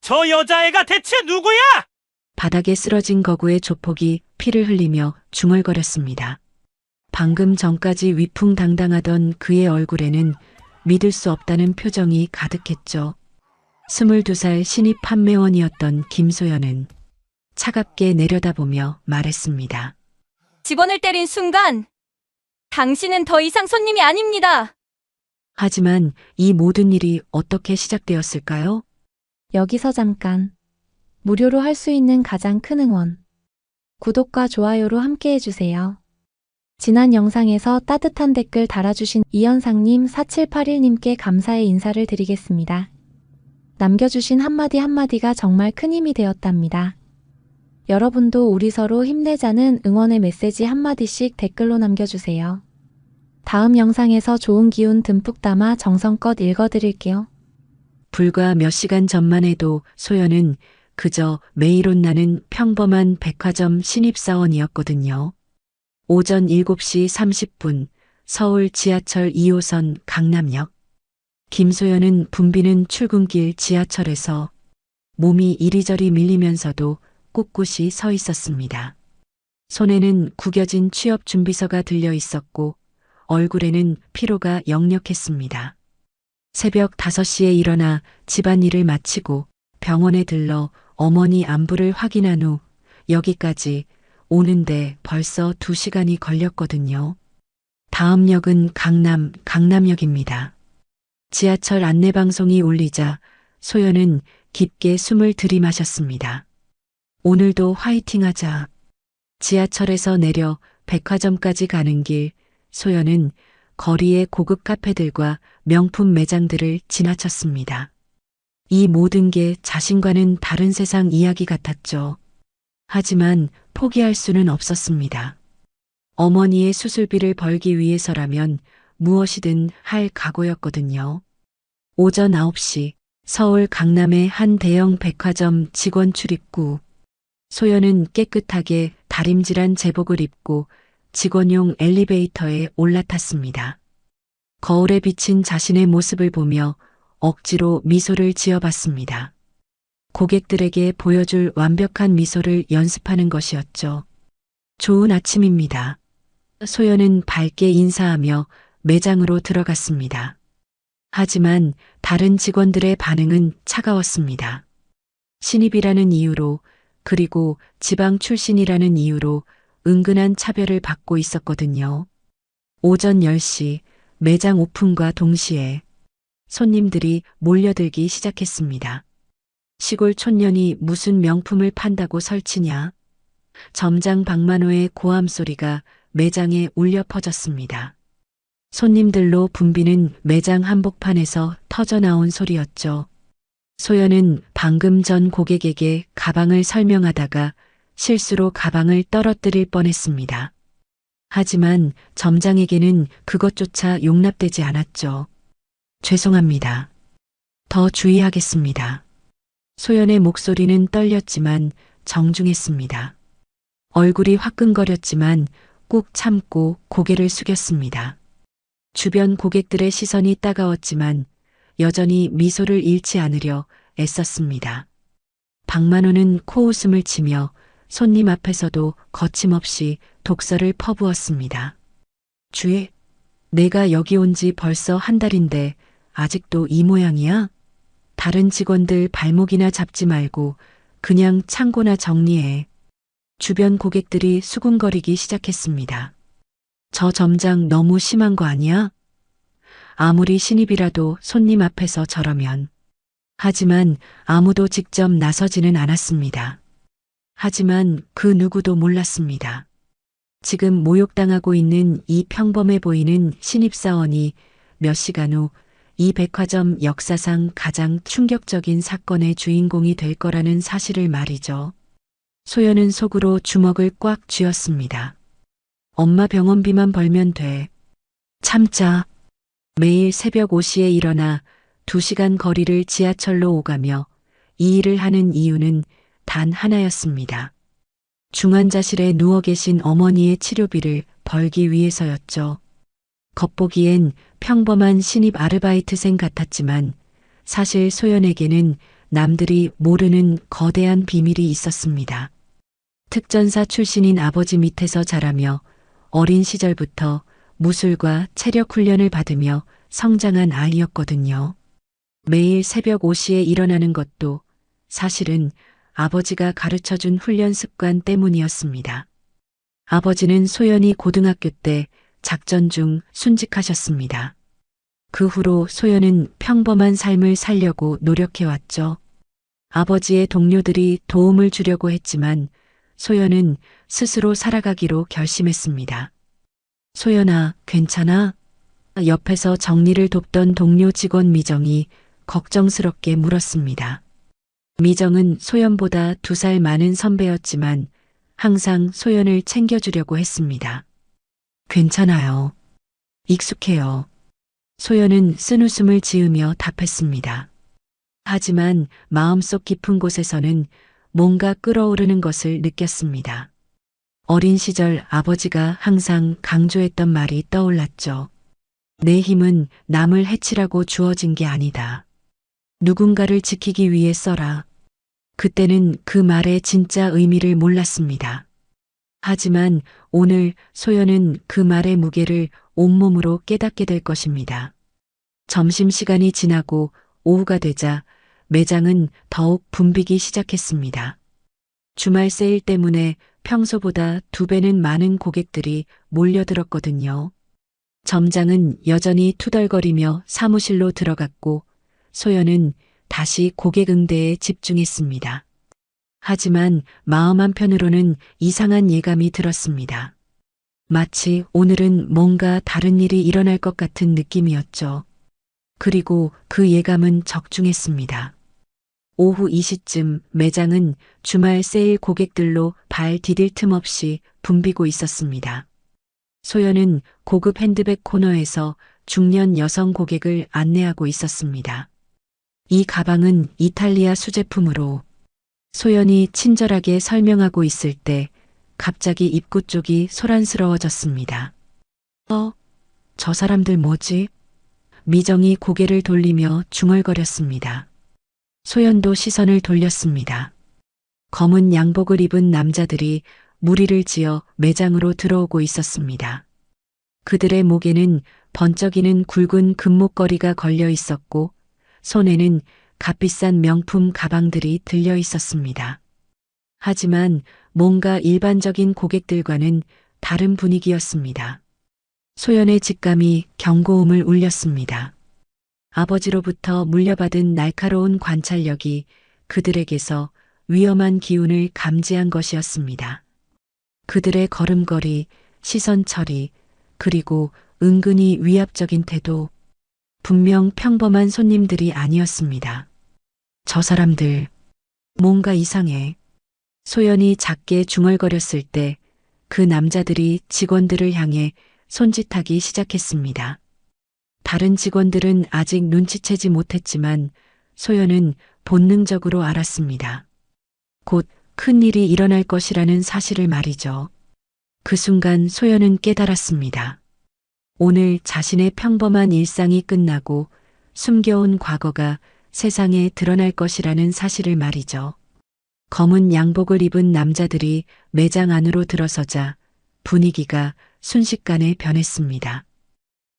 저 여자애가 대체 누구야? 바닥에 쓰러진 거구의 조폭이 피를 흘리며 중얼거렸습니다. 방금 전까지 위풍당당하던 그의 얼굴에는 믿을 수 없다는 표정이 가득했죠. 22살 신입 판매원이었던 김소연은 차갑게 내려다보며 말했습니다. 직원을 때린 순간 당신은 더 이상 손님이 아닙니다. 하지만 이 모든 일이 어떻게 시작되었을까요? 여기서 잠깐. 무료로 할 수 있는 가장 큰 응원. 구독과 좋아요로 함께 해주세요. 지난 영상에서 따뜻한 댓글 달아주신 이현상님 4781님께 감사의 인사를 드리겠습니다. 남겨주신 한마디 한마디가 정말 큰 힘이 되었답니다. 여러분도 우리 서로 힘내자는 응원의 메시지 한마디씩 댓글로 남겨주세요. 다음 영상에서 좋은 기운 듬뿍 담아 정성껏 읽어드릴게요. 불과 몇 시간 전만 해도 소연은 그저 매일 온나는 평범한 백화점 신입사원이었거든요. 오전 7시 30분 서울 지하철 2호선 강남역. 김소연은 붐비는 출근길 지하철에서 몸이 이리저리 밀리면서도 꿋꿋이 서 있었습니다. 손에는 구겨진 취업 준비서가 들려 있었고 얼굴에는 피로가 역력했습니다. 새벽 5시에 일어나 집안일을 마치고 병원에 들러 어머니 안부를 확인한 후 여기까지 오는데 벌써 2시간이 걸렸거든요. 다음 역은 강남역입니다. 지하철 안내방송이 울리자 소연은 깊게 숨을 들이마셨습니다. 오늘도 화이팅하자. 지하철에서 내려 백화점까지 가는 길 소연은 거리의 고급 카페들과 명품 매장들을 지나쳤습니다. 이 모든 게 자신과는 다른 세상 이야기 같았죠. 하지만 포기할 수는 없었습니다. 어머니의 수술비를 벌기 위해서라면 무엇이든 할 각오였거든요. 오전 9시 서울 강남의 한 대형 백화점 직원 출입구. 소연은 깨끗하게 다림질한 제복을 입고 직원용 엘리베이터에 올라탔습니다. 거울에 비친 자신의 모습을 보며 억지로 미소를 지어봤습니다. 고객들에게 보여줄 완벽한 미소를 연습하는 것이었죠. 좋은 아침입니다. 소연은 밝게 인사하며 매장으로 들어갔습니다. 하지만 다른 직원들의 반응은 차가웠습니다. 신입이라는 이유로 그리고 지방 출신이라는 이유로 은근한 차별을 받고 있었거든요. 오전 10시 매장 오픈과 동시에 손님들이 몰려들기 시작했습니다. 시골 촌년이 무슨 명품을 판다고 설치냐? 점장 박만호의 고함 소리가 매장에 울려 퍼졌습니다. 손님들로 붐비는 매장 한복판에서 터져나온 소리였죠. 소연은 방금 전 고객에게 가방을 설명하다가 실수로 가방을 떨어뜨릴 뻔했습니다. 하지만 점장에게는 그것조차 용납되지 않았죠. 죄송합니다. 더 주의하겠습니다. 소연의 목소리는 떨렸지만 정중했습니다. 얼굴이 화끈거렸지만 꾹 참고 고개를 숙였습니다. 주변 고객들의 시선이 따가웠지만 여전히 미소를 잃지 않으려 애썼습니다. 박만호는 코웃음을 치며 손님 앞에서도 거침없이 독서를 퍼부었습니다. 주희, 내가 여기 온 지 벌써 한 달인데 아직도 이 모양이야? 다른 직원들 발목이나 잡지 말고 그냥 창고나 정리해. 주변 고객들이 수군거리기 시작했습니다. 저 점장 너무 심한 거 아니야? 아무리 신입이라도 손님 앞에서 저러면. 하지만 아무도 직접 나서지는 않았습니다. 하지만 그 누구도 몰랐습니다. 지금 모욕당하고 있는 이 평범해 보이는 신입사원이 몇 시간 후 이 백화점 역사상 가장 충격적인 사건의 주인공이 될 거라는 사실을 말이죠. 소연은 속으로 주먹을 꽉 쥐었습니다. 엄마 병원비만 벌면 돼. 참자. 매일 새벽 5시에 일어나 2시간 거리를 지하철로 오가며 이 일을 하는 이유는 단 하나였습니다. 중환자실에 누워 계신 어머니의 치료비를 벌기 위해서였죠. 겉보기엔 평범한 신입 아르바이트생 같았지만 사실 소연에게는 남들이 모르는 거대한 비밀이 있었습니다. 특전사 출신인 아버지 밑에서 자라며 어린 시절부터 무술과 체력 훈련을 받으며 성장한 아이였거든요. 매일 새벽 5시에 일어나는 것도 사실은 아버지가 가르쳐준 훈련 습관 때문이었습니다. 아버지는 소연이 고등학교 때 작전 중 순직하셨습니다. 그 후로 소연은 평범한 삶을 살려고 노력해왔죠. 아버지의 동료들이 도움을 주려고 했지만 소연은 스스로 살아가기로 결심했습니다. 소연아, 괜찮아? 옆에서 정리를 돕던 동료 직원 미정이 걱정스럽게 물었습니다. 미정은 소연보다 2살 많은 선배였지만 항상 소연을 챙겨주려고 했습니다. 괜찮아요. 익숙해요. 소연은 쓴웃음을 지으며 답했습니다. 하지만 마음속 깊은 곳에서는 뭔가 끓어오르는 것을 느꼈습니다. 어린 시절 아버지가 항상 강조했던 말이 떠올랐죠. 내 힘은 남을 해치라고 주어진 게 아니다. 누군가를 지키기 위해 써라. 그때는 그 말의 진짜 의미를 몰랐습니다. 하지만 오늘 소연은 그 말의 무게를 온몸으로 깨닫게 될 것입니다. 점심시간이 지나고 오후가 되자 매장은 더욱 붐비기 시작했습니다. 주말 세일 때문에 평소보다 2배는 많은 고객들이 몰려들었거든요. 점장은 여전히 투덜거리며 사무실로 들어갔고 소연은 다시 고객 응대에 집중했습니다. 하지만 마음 한편으로는 이상한 예감이 들었습니다. 마치 오늘은 뭔가 다른 일이 일어날 것 같은 느낌이었죠. 그리고 그 예감은 적중했습니다. 오후 2시쯤 매장은 주말 세일 고객들로 발 디딜 틈 없이 붐비고 있었습니다. 소연은 고급 핸드백 코너에서 중년 여성 고객을 안내하고 있었습니다. 이 가방은 이탈리아 수제품으로. 소연이 친절하게 설명하고 있을 때 갑자기 입구 쪽이 소란스러워졌습니다. 저 사람들 뭐지? 미정이 고개를 돌리며 중얼거렸습니다. 소연도 시선을 돌렸습니다. 검은 양복을 입은 남자들이 무리를 지어 매장으로 들어오고 있었습니다. 그들의 목에는 번쩍이는 굵은 금목걸이가 걸려 있었고 손에는 값비싼 명품 가방들이 들려 있었습니다. 하지만 뭔가 일반적인 고객들과는 다른 분위기였습니다. 소연의 직감이 경고음을 울렸습니다. 아버지로부터 물려받은 날카로운 관찰력이 그들에게서 위험한 기운을 감지한 것이었습니다. 그들의 걸음걸이, 시선 처리, 그리고 은근히 위압적인 태도, 분명 평범한 손님들이 아니었습니다. 저 사람들, 뭔가 이상해. 소연이 작게 중얼거렸을 때 그 남자들이 직원들을 향해 손짓하기 시작했습니다. 다른 직원들은 아직 눈치채지 못했지만 소연은 본능적으로 알았습니다. 곧 큰 일이 일어날 것이라는 사실을 말이죠. 그 순간 소연은 깨달았습니다. 오늘 자신의 평범한 일상이 끝나고 숨겨온 과거가 세상에 드러날 것이라는 사실을 말이죠. 검은 양복을 입은 남자들이 매장 안으로 들어서자 분위기가 순식간에 변했습니다.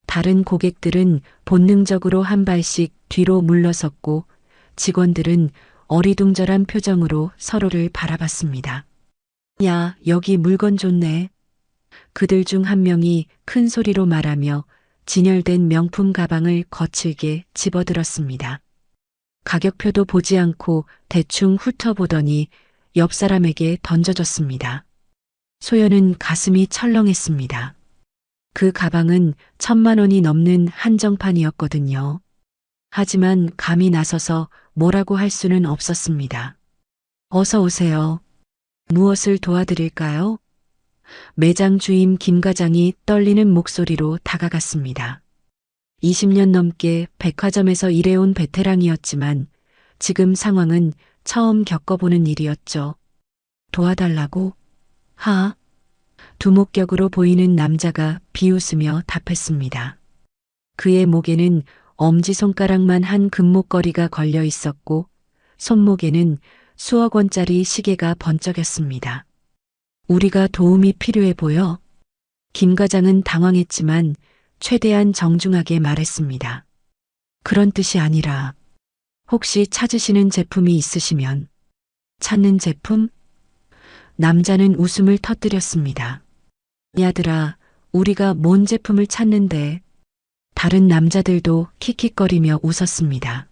다른 고객들은 본능적으로 한 발씩 뒤로 물러섰고 직원들은 어리둥절한 표정으로 서로를 바라봤습니다. 야, 여기 물건 좋네. 그들 중 한 명이 큰 소리로 말하며 진열된 명품 가방을 거칠게 집어들었습니다. 가격표도 보지 않고 대충 훑어보더니 옆 사람에게 던져줬습니다. 소연은 가슴이 철렁했습니다. 그 가방은 1,000만 원이 넘는 한정판이었거든요. 하지만 감히 나서서 뭐라고 할 수는 없었습니다. 어서 오세요. 무엇을 도와드릴까요? 매장 주임 김 과장이 떨리는 목소리로 다가갔습니다. 20년 넘게 백화점에서 일해온 베테랑이었지만 지금 상황은 처음 겪어보는 일이었죠. 도와달라고? 두목격으로 보이는 남자가 비웃으며 답했습니다. 그의 목에는 엄지손가락만 한 금목걸이가 걸려 있었고 손목에는 수억 원짜리 시계가 번쩍였습니다. 우리가 도움이 필요해 보여? 김 과장은 당황했지만 최대한 정중하게 말했습니다. 그런 뜻이 아니라 혹시 찾으시는 제품이 있으시면. 찾는 제품? 남자는 웃음을 터뜨렸습니다. 야들아, 우리가 뭔 제품을 찾는데. 다른 남자들도 킥킥거리며 웃었습니다.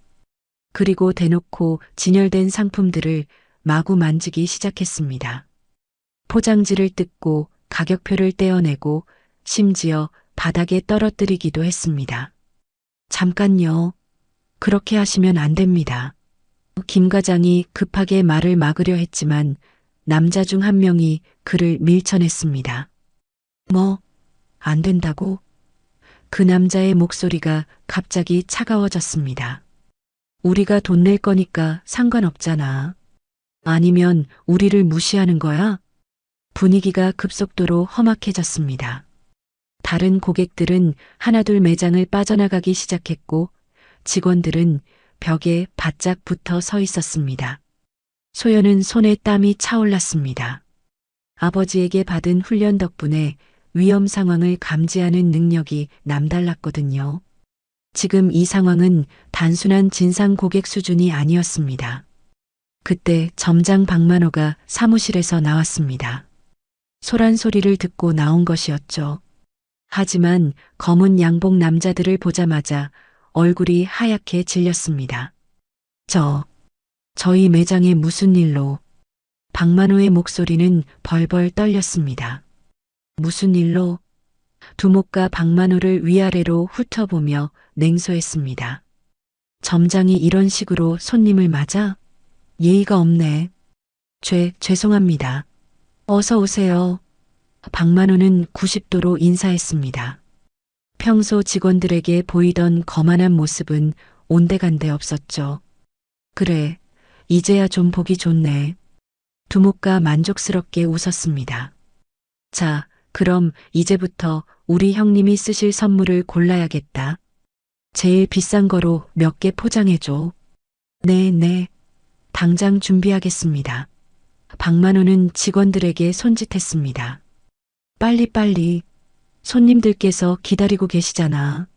그리고 대놓고 진열된 상품들을 마구 만지기 시작했습니다. 포장지를 뜯고 가격표를 떼어내고 심지어 바닥에 떨어뜨리기도 했습니다. 잠깐요. 그렇게 하시면 안 됩니다. 김 과장이 급하게 말을 막으려 했지만 남자 중 한 명이 그를 밀쳐냈습니다. 뭐, 안 된다고? 그 남자의 목소리가 갑자기 차가워졌습니다. 우리가 돈 낼 거니까 상관없잖아. 아니면 우리를 무시하는 거야? 분위기가 급속도로 험악해졌습니다. 다른 고객들은 하나둘 매장을 빠져나가기 시작했고 직원들은 벽에 바짝 붙어 서 있었습니다. 소연은 손에 땀이 차올랐습니다. 아버지에게 받은 훈련 덕분에 위험 상황을 감지하는 능력이 남달랐거든요. 지금 이 상황은 단순한 진상 고객 수준이 아니었습니다. 그때 점장 박만호가 사무실에서 나왔습니다. 소란 소리를 듣고 나온 것이었죠. 하지만 검은 양복 남자들을 보자마자 얼굴이 하얗게 질렸습니다. 저희 매장에 무슨 일로? 박만호의 목소리는 벌벌 떨렸습니다. 무슨 일로? 두목과 박만호를 위아래로 훑어보며 냉소했습니다. 점장이 이런 식으로 손님을 맞아? 예의가 없네. 죄송합니다. 어서 오세요. 박만호는 90도로 인사했습니다. 평소 직원들에게 보이던 거만한 모습은 온데간데 없었죠. 그래, 이제야 좀 보기 좋네. 두목가 만족스럽게 웃었습니다. 자, 그럼 이제부터 우리 형님이 쓰실 선물을 골라야겠다. 제일 비싼 거로 몇 개 포장해줘. 네. 당장 준비하겠습니다. 박만호는 직원들에게 손짓했습니다. 빨리. 손님들께서 기다리고 계시잖아.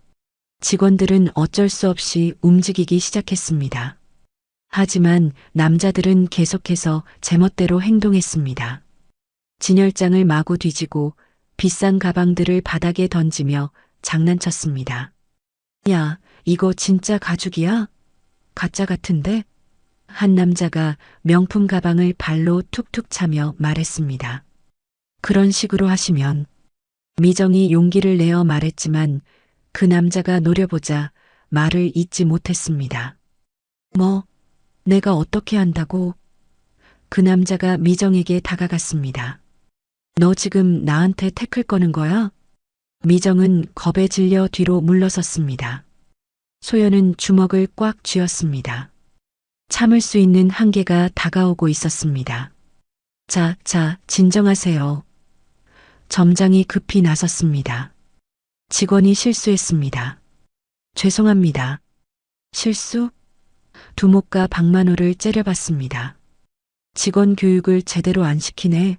직원들은 어쩔 수 없이 움직이기 시작했습니다. 하지만 남자들은 계속해서 제멋대로 행동했습니다. 진열장을 마구 뒤지고 비싼 가방들을 바닥에 던지며 장난쳤습니다. 야, 이거 진짜 가죽이야? 가짜 같은데? 한 남자가 명품 가방을 발로 툭툭 차며 말했습니다. 그런 식으로 하시면. 미정이 용기를 내어 말했지만 그 남자가 노려보자 말을 잇지 못했습니다. 뭐, 내가 어떻게 한다고? 그 남자가 미정에게 다가갔습니다. 너 지금 나한테 태클 거는 거야? 미정은 겁에 질려 뒤로 물러섰습니다. 소연은 주먹을 꽉 쥐었습니다. 참을 수 있는 한계가 다가오고 있었습니다. 자, 진정하세요. 점장이 급히 나섰습니다. 직원이 실수했습니다. 죄송합니다. 실수? 두목과 박만호를 째려봤습니다. 직원 교육을 제대로 안 시키네.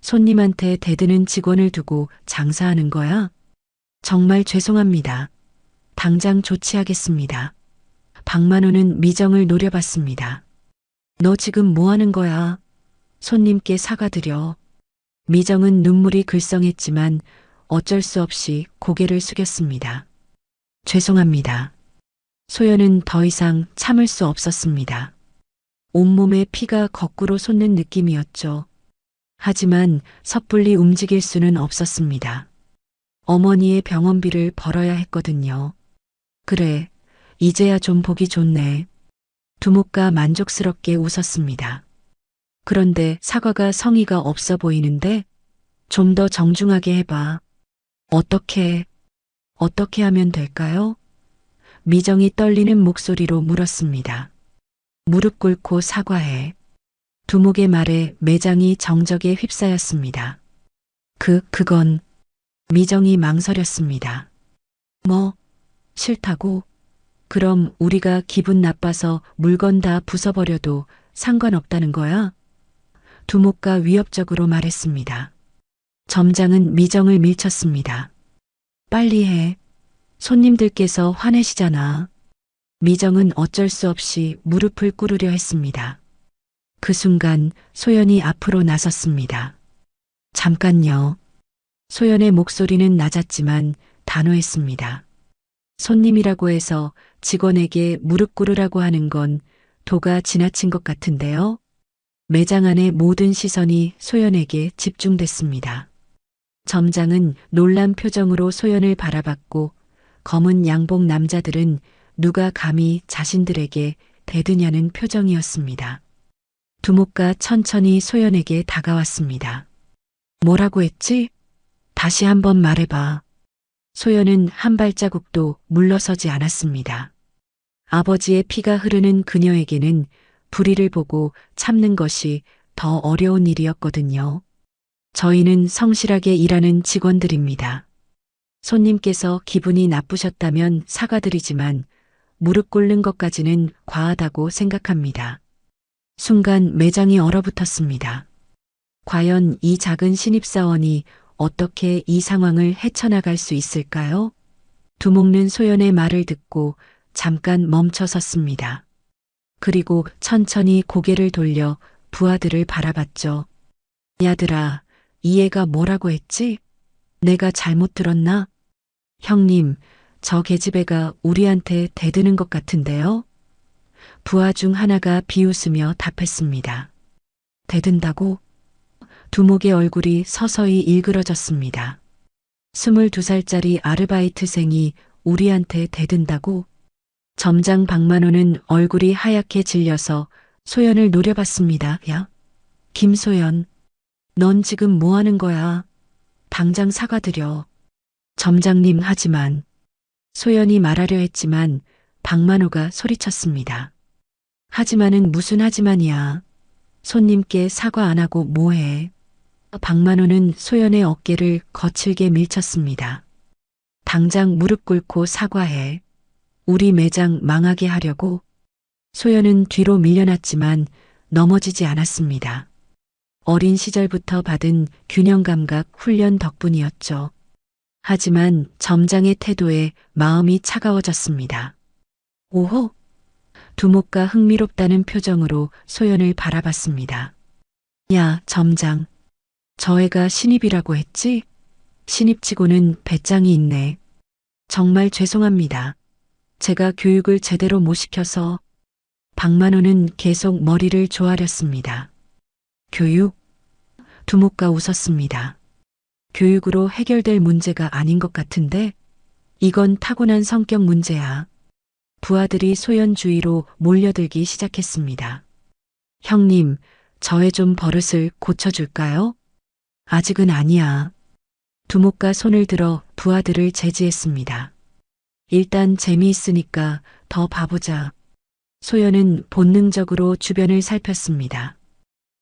손님한테 대드는 직원을 두고 장사하는 거야? 정말 죄송합니다. 당장 조치하겠습니다. 박만호는 미정을 노려봤습니다. 너 지금 뭐 하는 거야? 손님께 사과드려. 미정은 눈물이 글썽했지만 어쩔 수 없이 고개를 숙였습니다. 죄송합니다. 소연은 더 이상 참을 수 없었습니다. 온몸에 피가 거꾸로 솟는 느낌이었죠. 하지만 섣불리 움직일 수는 없었습니다. 어머니의 병원비를 벌어야 했거든요. 그래, 이제야 좀 보기 좋네. 두목가 만족스럽게 웃었습니다. 그런데 사과가 성의가 없어 보이는데 좀 더 정중하게 해봐. 어떻게 하면 될까요? 미정이 떨리는 목소리로 물었습니다. 무릎 꿇고 사과해. 두목의 말에 매장이 정적에 휩싸였습니다. 그건 미정이 망설였습니다. 뭐, 싫다고? 그럼 우리가 기분 나빠서 물건 다 부숴버려도 상관없다는 거야? 두목가 위협적으로 말했습니다. 점장은 미정을 밀쳤습니다. 빨리 해. 손님들께서 화내시잖아. 미정은 어쩔 수 없이 무릎을 꿇으려 했습니다. 그 순간 소연이 앞으로 나섰습니다. 잠깐요. 소연의 목소리는 낮았지만 단호했습니다. 손님이라고 해서 직원에게 무릎 꿇으라고 하는 건 도가 지나친 것 같은데요. 매장 안의 모든 시선이 소연에게 집중됐습니다. 점장은 놀란 표정으로 소연을 바라봤고 검은 양복 남자들은 누가 감히 자신들에게 대드냐는 표정이었습니다. 두목가 천천히 소연에게 다가왔습니다. 뭐라고 했지? 다시 한번 말해봐. 소연은 한 발자국도 물러서지 않았습니다. 아버지의 피가 흐르는 그녀에게는 불의를 보고 참는 것이 더 어려운 일이었거든요. 저희는 성실하게 일하는 직원들입니다. 손님께서 기분이 나쁘셨다면 사과드리지만 무릎 꿇는 것까지는 과하다고 생각합니다. 순간 매장이 얼어붙었습니다. 과연 이 작은 신입사원이 어떻게 이 상황을 헤쳐나갈 수 있을까요? 두목는 소연의 말을 듣고 잠깐 멈춰 섰습니다. 그리고 천천히 고개를 돌려 부하들을 바라봤죠. 야들아, 이 애가 뭐라고 했지? 내가 잘못 들었나? 형님, 저 계집애가 우리한테 대드는 것 같은데요? 부하 중 하나가 비웃으며 답했습니다. 대든다고? 두목의 얼굴이 서서히 일그러졌습니다. 22살짜리 아르바이트생이 우리한테 대든다고? 점장 박만호는 얼굴이 하얗게 질려서 소연을 노려봤습니다. 야, 김소연, 넌 지금 뭐 하는 거야? 당장 사과드려. 점장님 하지만 소연이 말하려 했지만 박만호가 소리쳤습니다. 하지만은 무슨 하지만이야. 손님께 사과 안 하고 뭐해. 박만호는 소연의 어깨를 거칠게 밀쳤습니다. 당장 무릎 꿇고 사과해. 우리 매장 망하게 하려고. 소연은 뒤로 밀려났지만 넘어지지 않았습니다. 어린 시절부터 받은 균형 감각 훈련 덕분이었죠. 하지만 점장의 태도에 마음이 차가워졌습니다. 오호! 두목가 흥미롭다는 표정으로 소연을 바라봤습니다. 야, 점장. 저 애가 신입이라고 했지? 신입치고는 배짱이 있네. 정말 죄송합니다. 제가 교육을 제대로 못 시켜서. 박만호는 계속 머리를 조아렸습니다. 교육? 두목가 웃었습니다. 교육으로 해결될 문제가 아닌 것 같은데? 이건 타고난 성격 문제야. 부하들이 소연 주위로 몰려들기 시작했습니다. 형님, 저의 좀 버릇을 고쳐줄까요? 아직은 아니야. 두목가 손을 들어 부하들을 제지했습니다. 일단 재미있으니까 더 봐보자. 소연은 본능적으로 주변을 살폈습니다.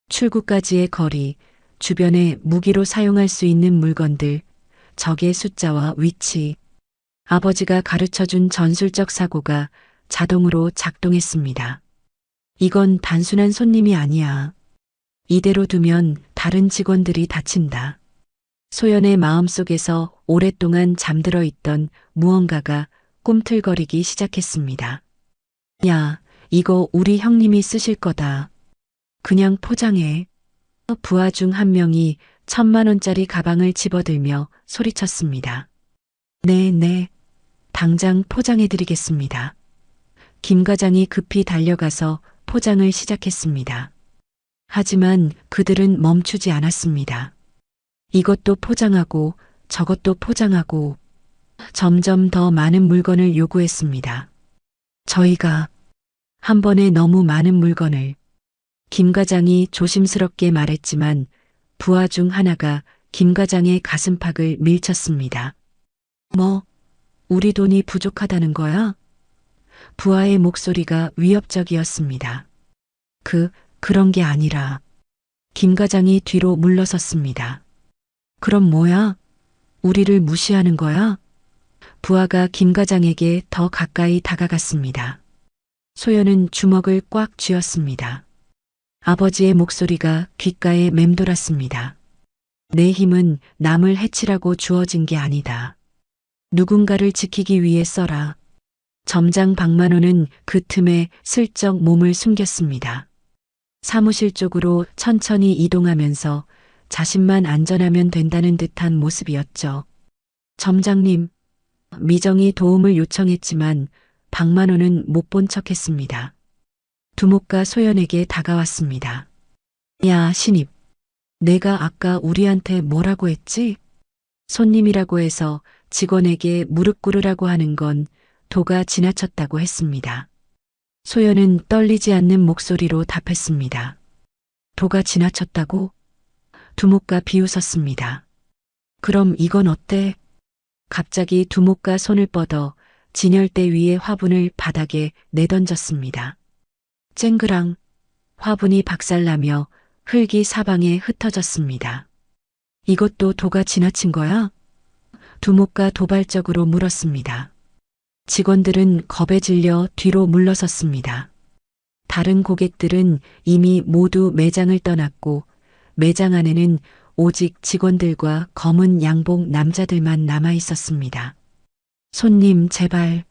출구까지의 거리, 주변에 무기로 사용할 수 있는 물건들, 적의 숫자와 위치. 아버지가 가르쳐준 전술적 사고가 자동으로 작동했습니다. 이건 단순한 손님이 아니야. 이대로 두면 다른 직원들이 다친다. 소연의 마음속에서 오랫동안 잠들어 있던 무언가가 꿈틀거리기 시작했습니다. 야, 이거 우리 형님이 쓰실 거다. 그냥 포장해. 부하 중 한 명이 1,000만 원짜리 가방을 집어들며 소리쳤습니다. 네, 당장 포장해드리겠습니다. 김 과장이 급히 달려가서 포장을 시작했습니다. 하지만 그들은 멈추지 않았습니다. 이것도 포장하고 저것도 포장하고 점점 더 많은 물건을 요구했습니다. 저희가 한 번에 너무 많은 물건을. 김 과장이 조심스럽게 말했지만 부하 중 하나가 김 과장의 가슴팍을 밀쳤습니다. 뭐, 우리 돈이 부족하다는 거야? 부하의 목소리가 위협적이었습니다. 그런 게 아니라. 김 과장이 뒤로 물러섰습니다. 그럼 뭐야? 우리를 무시하는 거야? 부하가 김 과장에게 더 가까이 다가갔습니다. 소연은 주먹을 꽉 쥐었습니다. 아버지의 목소리가 귓가에 맴돌았습니다. 내 힘은 남을 해치라고 주어진 게 아니다. 누군가를 지키기 위해 써라. 점장 박만호는 그 틈에 슬쩍 몸을 숨겼습니다. 사무실 쪽으로 천천히 이동하면서 자신만 안전하면 된다는 듯한 모습이었죠. 점장님, 미정이 도움을 요청했지만 박만호는 못 본 척했습니다. 두목과 소연에게 다가왔습니다. 야, 신입. 내가 아까 우리한테 뭐라고 했지? 손님이라고 해서 직원에게 무릎 꿇으라고 하는 건 도가 지나쳤다고 했습니다. 소연은 떨리지 않는 목소리로 답했습니다. 도가 지나쳤다고? 두목과 비웃었습니다. 그럼 이건 어때? 갑자기 두목과 손을 뻗어 진열대 위의 화분을 바닥에 내던졌습니다. 쨍그랑 화분이 박살나며 흙이 사방에 흩어졌습니다. 이것도 도가 지나친 거야? 두목과 도발적으로 물었습니다. 직원들은 겁에 질려 뒤로 물러섰습니다. 다른 고객들은 이미 모두 매장을 떠났고 매장 안에는 오직 직원들과 검은 양복 남자들만 남아 있었습니다. 손님, 제발.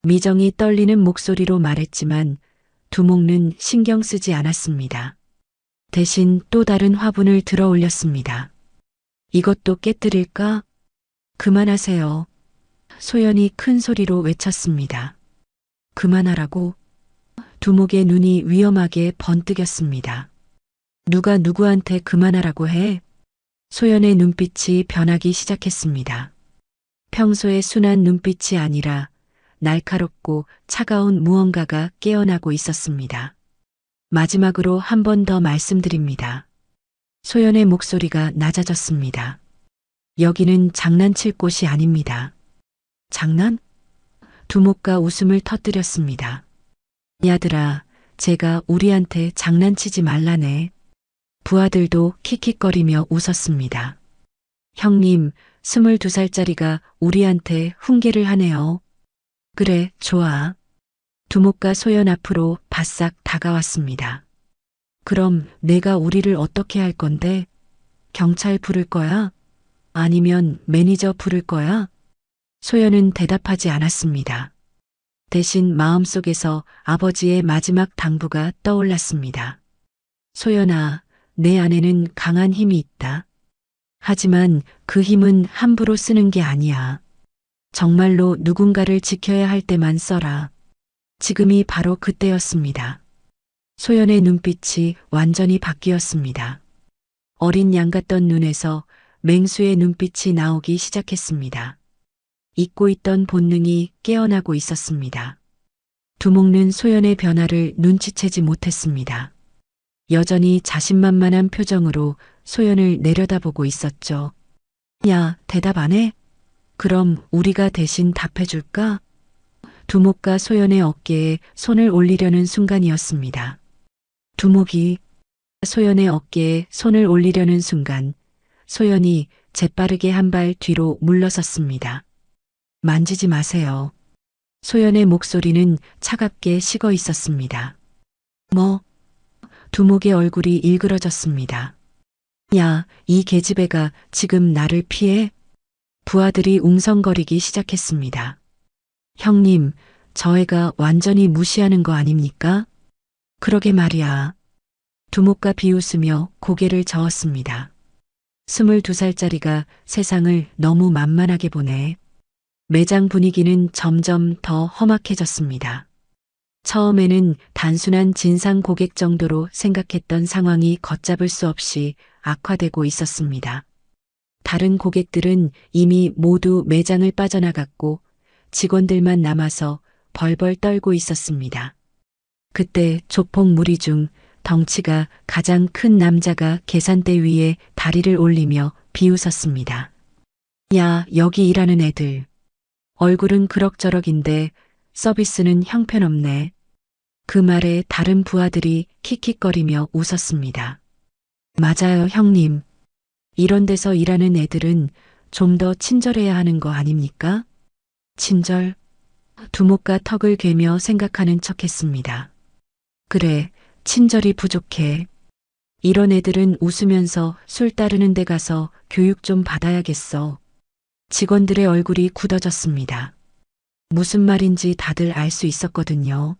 미정이 떨리는 목소리로 말했지만 두목는 신경 쓰지 않았습니다. 대신 또 다른 화분을 들어 올렸습니다. 이것도 깨뜨릴까? 그만하세요. 소연이 큰 소리로 외쳤습니다. 그만하라고? 두목의 눈이 위험하게 번뜩였습니다. 누가 누구한테 그만하라고 해? 소연의 눈빛이 변하기 시작했습니다. 평소의 순한 눈빛이 아니라 날카롭고 차가운 무언가가 깨어나고 있었습니다. 마지막으로 한 번 더 말씀드립니다. 소연의 목소리가 낮아졌습니다. 여기는 장난칠 곳이 아닙니다. 장난? 두목과 웃음을 터뜨렸습니다. 야들아, 제가 우리한테 장난치지 말라네. 부하들도 킥킥거리며 웃었습니다. 형님, 22살짜리가 우리한테 훈계를 하네요. 그래, 좋아. 두목과 소연 앞으로 바싹 다가왔습니다. 그럼 내가 우리를 어떻게 할 건데? 경찰 부를 거야? 아니면 매니저 부를 거야? 소연은 대답하지 않았습니다. 대신 마음속에서 아버지의 마지막 당부가 떠올랐습니다. 소연아, 내 안에는 강한 힘이 있다. 하지만 그 힘은 함부로 쓰는 게 아니야. 정말로 누군가를 지켜야 할 때만 써라. 지금이 바로 그때였습니다. 소연의 눈빛이 완전히 바뀌었습니다. 어린 양 같던 눈에서 맹수의 눈빛이 나오기 시작했습니다. 잊고 있던 본능이 깨어나고 있었습니다. 두목는 소연의 변화를 눈치채지 못했습니다. 여전히 자신만만한 표정으로 소연을 내려다보고 있었죠. 야, 대답 안 해? 그럼 우리가 대신 답해줄까? 두목과 소연의 어깨에 손을 올리려는 순간이었습니다. 두목이 소연의 어깨에 손을 올리려는 순간 소연이 재빠르게 한 발 뒤로 물러섰습니다. 만지지 마세요. 소연의 목소리는 차갑게 식어 있었습니다. 뭐? 두목의 얼굴이 일그러졌습니다. 야, 이 계집애가 지금 나를 피해? 부하들이 웅성거리기 시작했습니다. 형님, 저 애가 완전히 무시하는 거 아닙니까? 그러게 말이야. 두목과 비웃으며 고개를 저었습니다. 22살짜리가 세상을 너무 만만하게 보네. 매장 분위기는 점점 더 험악해졌습니다. 처음에는 단순한 진상 고객 정도로 생각했던 상황이 걷잡을 수 없이 악화되고 있었습니다. 다른 고객들은 이미 모두 매장을 빠져나갔고 직원들만 남아서 벌벌 떨고 있었습니다. 그때 조폭 무리 중 덩치가 가장 큰 남자가 계산대 위에 다리를 올리며 비웃었습니다. 야, 여기 일하는 애들. 얼굴은 그럭저럭인데 서비스는 형편없네. 그 말에 다른 부하들이 킥킥거리며 웃었습니다. 맞아요, 형님. 이런 데서 일하는 애들은 좀 더 친절해야 하는 거 아닙니까? 친절? 두목과 턱을 괴며 생각하는 척했습니다. 그래, 친절이 부족해. 이런 애들은 웃으면서 술 따르는 데 가서 교육 좀 받아야겠어. 직원들의 얼굴이 굳어졌습니다. 무슨 말인지 다들 알 수 있었거든요.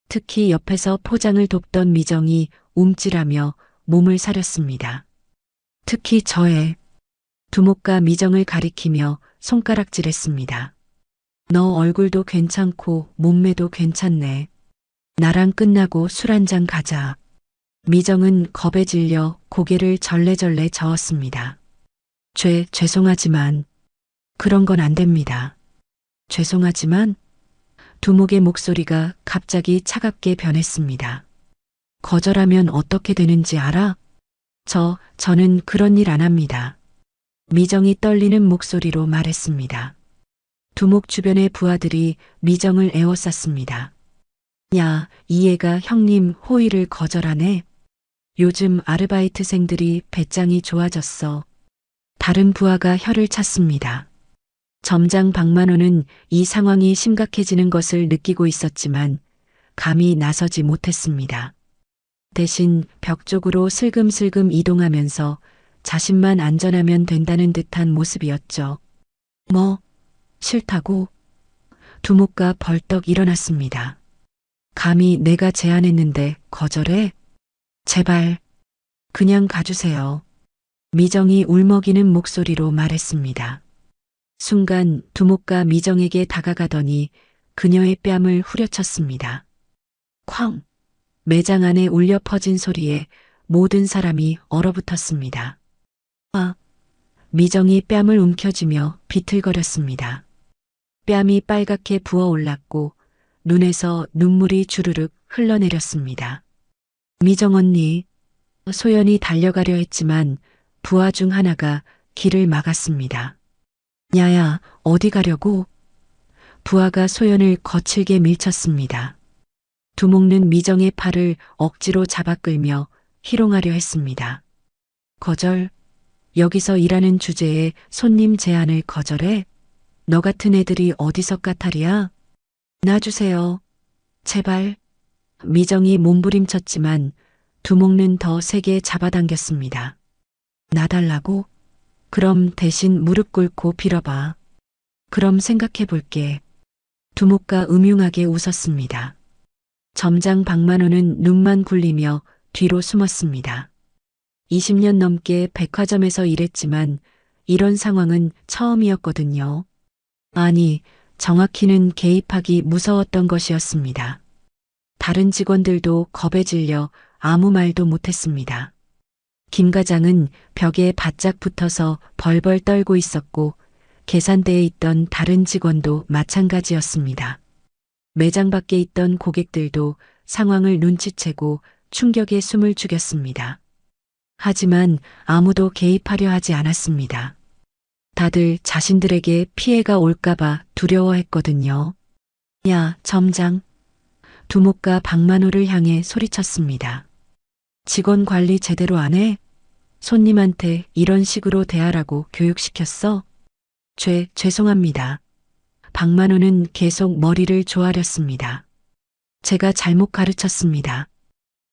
특히 옆에서 포장을 돕던 미정이 움찔하며 몸을 사렸습니다. 특히 저의 두목과 미정을 가리키며 손가락질했습니다. 너 얼굴도 괜찮고 몸매도 괜찮네. 나랑 끝나고 술 한잔 가자. 미정은 겁에 질려 고개를 절레절레 저었습니다. 죄송하지만 그런 건 안 됩니다. 죄송하지만 두목의 목소리가 갑자기 차갑게 변했습니다. 거절하면 어떻게 되는지 알아? 저는 그런 일 안 합니다. 미정이 떨리는 목소리로 말했습니다. 두목 주변의 부하들이 미정을 에워쌌습니다. 야, 이 애가 형님 호의를 거절하네. 요즘 아르바이트생들이 배짱이 좋아졌어. 다른 부하가 혀를 찼습니다. 점장 박만호는 이 상황이 심각해지는 것을 느끼고 있었지만 감히 나서지 못했습니다. 대신 벽 쪽으로 슬금슬금 이동하면서 자신만 안전하면 된다는 듯한 모습이었죠. 뭐, 싫다고? 두목가 벌떡 일어났습니다. 감히 내가 제안했는데 거절해? 제발, 그냥 가주세요. 미정이 울먹이는 목소리로 말했습니다. 순간 두목가 미정에게 다가가더니 그녀의 뺨을 후려쳤습니다. 쾅! 매장 안에 울려 퍼진 소리에 모든 사람이 얼어붙었습니다. 아! 미정이 뺨을 움켜쥐며 비틀거렸습니다. 뺨이 빨갛게 부어올랐고 눈에서 눈물이 주르륵 흘러내렸습니다. 미정 언니, 소연이 달려가려 했지만 부하 중 하나가 길을 막았습니다. 야야, 어디 가려고? 부하가 소연을 거칠게 밀쳤습니다. 두목는 미정의 팔을 억지로 잡아 끌며 희롱하려 했습니다. 거절? 여기서 일하는 주제에 손님 제안을 거절해? 너 같은 애들이 어디서 까탈이야? 놔주세요. 제발. 미정이 몸부림쳤지만 두목는 더 세게 잡아당겼습니다. 놔달라고? 그럼 대신 무릎 꿇고 빌어봐. 그럼 생각해 볼게. 두목가 음흉하게 웃었습니다. 점장 박만호는 눈만 굴리며 뒤로 숨었습니다. 20년 넘게 백화점에서 일했지만 이런 상황은 처음이었거든요. 아니, 정확히는 개입하기 무서웠던 것이었습니다. 다른 직원들도 겁에 질려 아무 말도 못했습니다. 김 과장은 벽에 바짝 붙어서 벌벌 떨고 있었고 계산대에 있던 다른 직원도 마찬가지였습니다. 매장 밖에 있던 고객들도 상황을 눈치채고 충격에 숨을 죽였습니다. 하지만 아무도 개입하려 하지 않았습니다. 다들 자신들에게 피해가 올까봐 두려워했거든요. 야, 점장. 두목가 박만호를 향해 소리쳤습니다. 직원 관리 제대로 안 해? 손님한테 이런 식으로 대하라고 교육시켰어? 죄송합니다. 박만호는 계속 머리를 조아렸습니다. 제가 잘못 가르쳤습니다.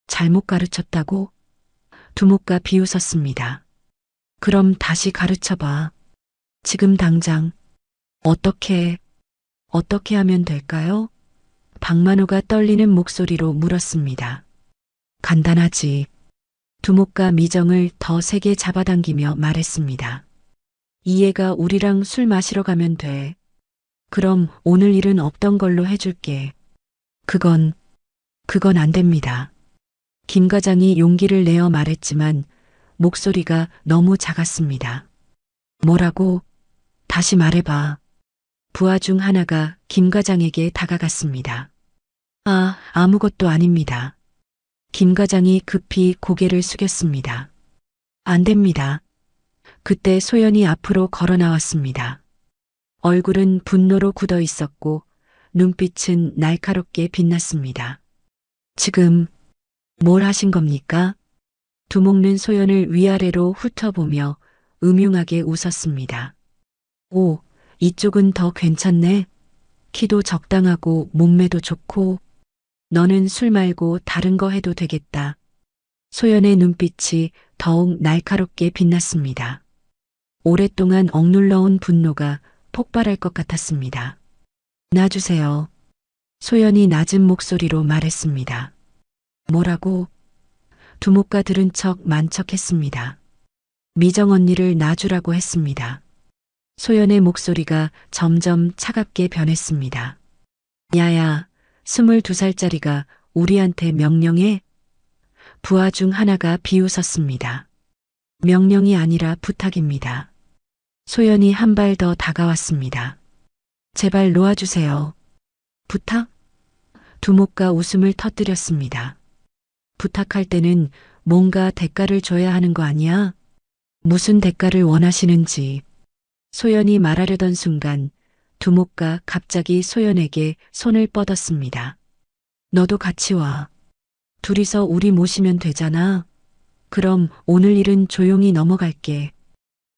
잘못 가르쳤다고? 두목가 비웃었습니다. 그럼 다시 가르쳐봐. 지금 당장. 어떻게 하면 될까요? 박만호가 떨리는 목소리로 물었습니다. 간단하지. 두목가 미정을 더 세게 잡아당기며 말했습니다. 이 애가 우리랑 술 마시러 가면 돼. 그럼 오늘 일은 없던 걸로 해줄게. 그건 안 됩니다. 김 과장이 용기를 내어 말했지만 목소리가 너무 작았습니다. 뭐라고? 다시 말해봐. 부하 중 하나가 김 과장에게 다가갔습니다. 아무것도 아닙니다. 김 과장이 급히 고개를 숙였습니다. 안 됩니다. 그때 소연이 앞으로 걸어 나왔습니다. 얼굴은 분노로 굳어 있었고 눈빛은 날카롭게 빛났습니다. 지금 뭘 하신 겁니까? 두목는 소연을 위아래로 훑어보며 음흉하게 웃었습니다. 오, 이쪽은 더 괜찮네. 키도 적당하고 몸매도 좋고 너는 술 말고 다른 거 해도 되겠다. 소연의 눈빛이 더욱 날카롭게 빛났습니다. 오랫동안 억눌러온 분노가 폭발할 것 같았습니다. 놔주세요. 소연이 낮은 목소리로 말했습니다. 뭐라고? 두목과 들은 척 만척했습니다. 미정 언니를 놔주라고 했습니다. 소연의 목소리가 점점 차갑게 변했습니다. 야야, 22살짜리가 우리한테 명령해? 부하 중 하나가 비웃었습니다. 명령이 아니라 부탁입니다. 소연이 한 발 더 다가왔습니다. 제발 놓아주세요. 부탁? 두목과 웃음을 터뜨렸습니다. 부탁할 때는 뭔가 대가를 줘야 하는 거 아니야? 무슨 대가를 원하시는지. 소연이 말하려던 순간 두목과 갑자기 소연에게 손을 뻗었습니다. 너도 같이 와. 둘이서 우리 모시면 되잖아. 그럼 오늘 일은 조용히 넘어갈게.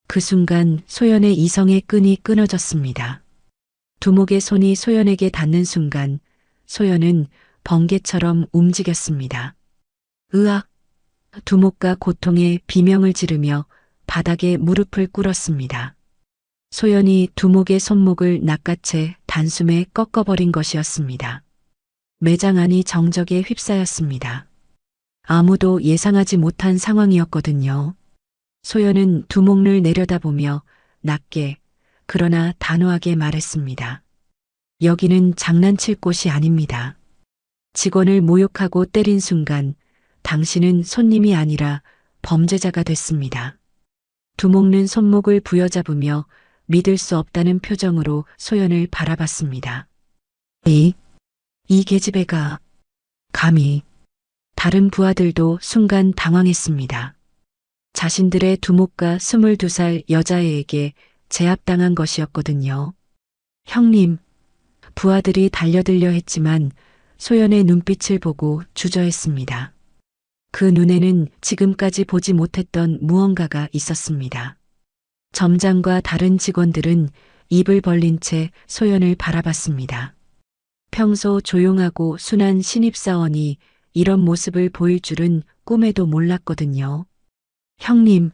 그 순간 소연의 이성의 끈이 끊어졌습니다. 두목의 손이 소연에게 닿는 순간 소연은 번개처럼 움직였습니다. 으악! 두목과 고통에 비명을 지르며 바닥에 무릎을 꿇었습니다. 소연이 두목의 손목을 낚아채 단숨에 꺾어버린 것이었습니다. 매장 안이 정적에 휩싸였습니다. 아무도 예상하지 못한 상황이었거든요. 소연은 두목을 내려다보며 낮게 그러나 단호하게 말했습니다. 여기는 장난칠 곳이 아닙니다. 직원을 모욕하고 때린 순간 당신은 손님이 아니라 범죄자가 됐습니다. 두목은 손목을 부여잡으며 믿을 수 없다는 표정으로 소연을 바라봤습니다. 이 계집애가 감히. 다른 부하들도 순간 당황했습니다. 자신들의 두목과 22살 여자애에게 제압당한 것이었거든요. 형님, 부하들이 달려들려 했지만 소연의 눈빛을 보고 주저했습니다. 그 눈에는 지금까지 보지 못했던 무언가가 있었습니다. 점장과 다른 직원들은 입을 벌린 채 소연을 바라봤습니다. 평소 조용하고 순한 신입사원이 이런 모습을 보일 줄은 꿈에도 몰랐거든요. 형님,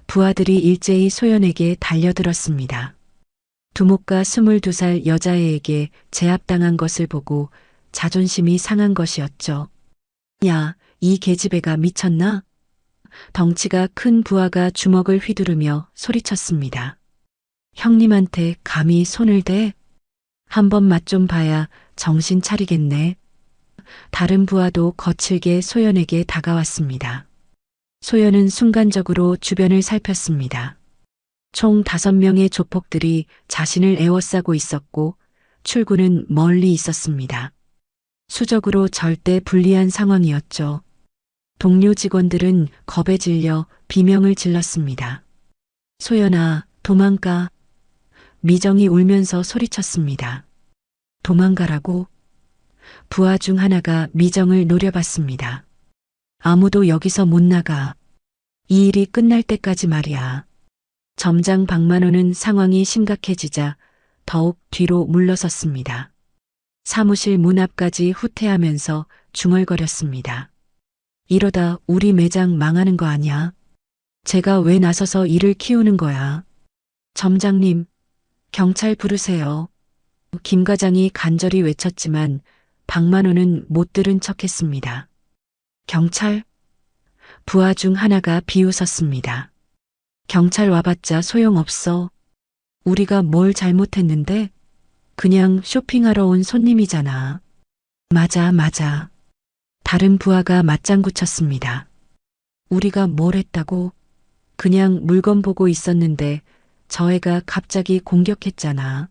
부하들이 일제히 소연에게 달려들었습니다. 두목과 22살 여자애에게 제압당한 것을 보고 자존심이 상한 것이었죠. 야, 이 계집애가 미쳤나? 덩치가 큰 부하가 주먹을 휘두르며 소리쳤습니다. 형님한테 감히 손을 대? 한번 맛 좀 봐야 정신 차리겠네. 다른 부하도 거칠게 소연에게 다가왔습니다. 소연은 순간적으로 주변을 살폈습니다. 총 5명의 조폭들이 자신을 에워싸고 있었고 출구는 멀리 있었습니다. 수적으로 절대 불리한 상황이었죠. 동료 직원들은 겁에 질려 비명을 질렀습니다. 소연아, 도망가. 미정이 울면서 소리쳤습니다. 도망가라고? 부하 중 하나가 미정을 노려봤습니다. 아무도 여기서 못 나가. 이 일이 끝날 때까지 말이야. 점장 박만호는 상황이 심각해지자 더욱 뒤로 물러섰습니다. 사무실 문 앞까지 후퇴하면서 중얼거렸습니다. 이러다 우리 매장 망하는 거 아니야? 제가 왜 나서서 일을 키우는 거야? 점장님, 경찰 부르세요. 김 과장이 간절히 외쳤지만 박만호는 못 들은 척했습니다. 경찰? 부하 중 하나가 비웃었습니다. 경찰 와봤자 소용없어. 우리가 뭘 잘못했는데? 그냥 쇼핑하러 온 손님이잖아. 맞아. 다른 부하가 맞장구 쳤습니다. 우리가 뭘 했다고? 그냥 물건 보고 있었는데 저 애가 갑자기 공격했잖아.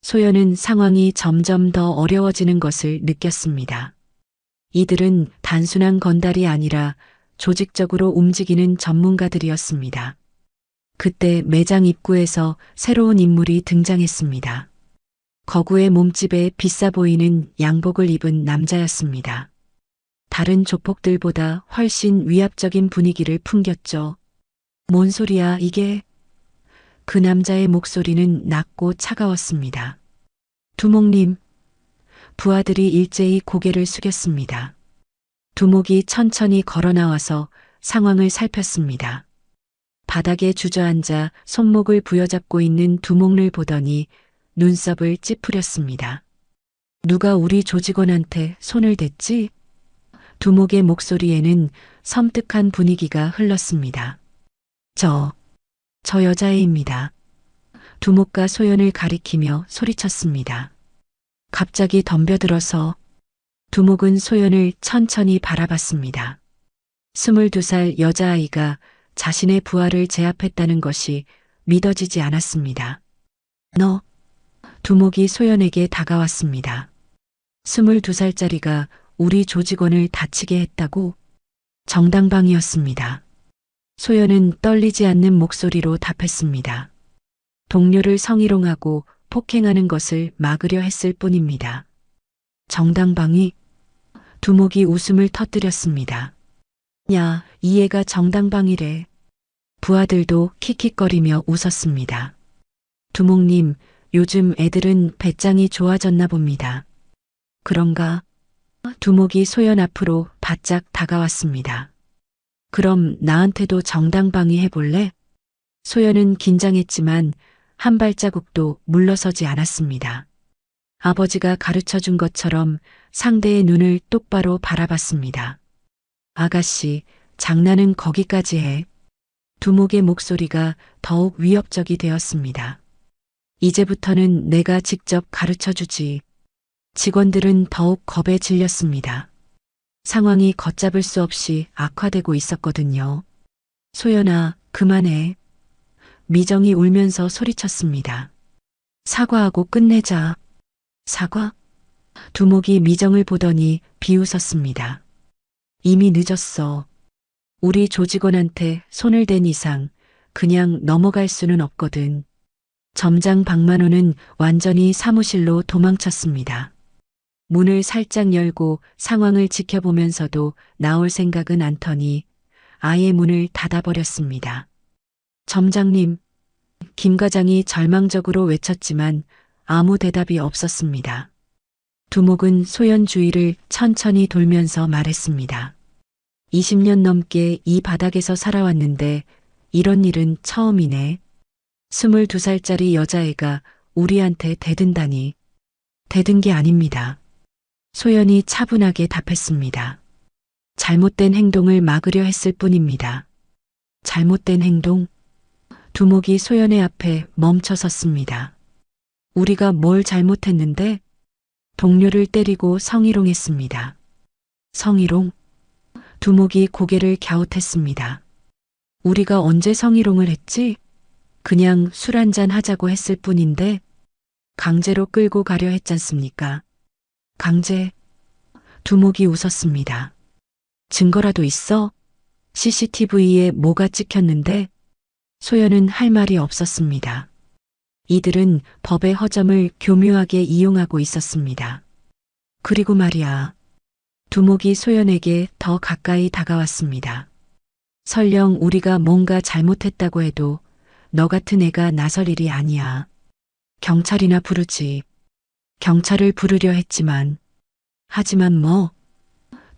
소연은 상황이 점점 더 어려워지는 것을 느꼈습니다. 이들은 단순한 건달이 아니라 조직적으로 움직이는 전문가들이었습니다. 그때 매장 입구에서 새로운 인물이 등장했습니다. 거구의 몸집에 비싸 보이는 양복을 입은 남자였습니다. 다른 조폭들보다 훨씬 위압적인 분위기를 풍겼죠. 뭔 소리야 이게? 그 남자의 목소리는 낮고 차가웠습니다. 두목님. 부하들이 일제히 고개를 숙였습니다. 두목이 천천히 걸어 나와서 상황을 살폈습니다. 바닥에 주저앉아 손목을 부여잡고 있는 두목을 보더니 눈썹을 찌푸렸습니다. 누가 우리 조직원한테 손을 댔지? 두목의 목소리에는 섬뜩한 분위기가 흘렀습니다. 저 여자애입니다. 두목과 소연을 가리키며 소리쳤습니다. 갑자기 덤벼들어서 두목은 소연을 천천히 바라봤습니다. 22살 여자아이가 자신의 부하를 제압했다는 것이 믿어지지 않았습니다. 너, 두목이 소연에게 다가왔습니다. 22살짜리가 우리 조직원을 다치게 했다고? 정당방위였습니다. 소연은 떨리지 않는 목소리로 답했습니다. 동료를 성희롱하고 폭행하는 것을 막으려 했을 뿐입니다. 정당방위? 두목이 웃음을 터뜨렸습니다. 야, 이 애가 정당방위래. 부하들도 킥킥거리며 웃었습니다. 두목님, 요즘 애들은 배짱이 좋아졌나 봅니다. 그런가? 두목이 소연 앞으로 바짝 다가왔습니다. 그럼 나한테도 정당방위 해볼래? 소연은 긴장했지만 한 발자국도 물러서지 않았습니다. 아버지가 가르쳐준 것처럼 상대의 눈을 똑바로 바라봤습니다. 아가씨, 장난은 거기까지 해. 두목의 목소리가 더욱 위협적이 되었습니다. 이제부터는 내가 직접 가르쳐주지. 직원들은 더욱 겁에 질렸습니다. 상황이 걷잡을 수 없이 악화되고 있었거든요. 소연아, 그만해. 미정이 울면서 소리쳤습니다. 사과하고 끝내자. 사과? 두목이 미정을 보더니 비웃었습니다. 이미 늦었어. 우리 조직원한테 손을 댄 이상 그냥 넘어갈 수는 없거든. 점장 박만호는 완전히 사무실로 도망쳤습니다. 문을 살짝 열고 상황을 지켜보면서도 나올 생각은 않더니 아예 문을 닫아버렸습니다. 점장님, 김 과장이 절망적으로 외쳤지만 아무 대답이 없었습니다. 두목은 소연 주위를 천천히 돌면서 말했습니다. 20년 넘게 이 바닥에서 살아왔는데 이런 일은 처음이네. 22살짜리 여자애가 우리한테 대든다니. 대든 게 아닙니다. 소연이 차분하게 답했습니다. 잘못된 행동을 막으려 했을 뿐입니다. 잘못된 행동? 두목이 소연의 앞에 멈춰 섰습니다. 우리가 뭘 잘못했는데? 동료를 때리고 성희롱했습니다. 성희롱? 두목이 고개를 갸웃했습니다. 우리가 언제 성희롱을 했지? 그냥 술 한잔 하자고 했을 뿐인데 강제로 끌고 가려 했잖습니까? 강제? 두목이 웃었습니다. 증거라도 있어? CCTV에 뭐가 찍혔는데? 소연은 할 말이 없었습니다. 이들은 법의 허점을 교묘하게 이용하고 있었습니다. 그리고 말이야. 두목이 소연에게 더 가까이 다가왔습니다. 설령 우리가 뭔가 잘못했다고 해도 너 같은 애가 나설 일이 아니야. 경찰이나 부르지. 경찰을 부르려 했지만. 하지만 뭐?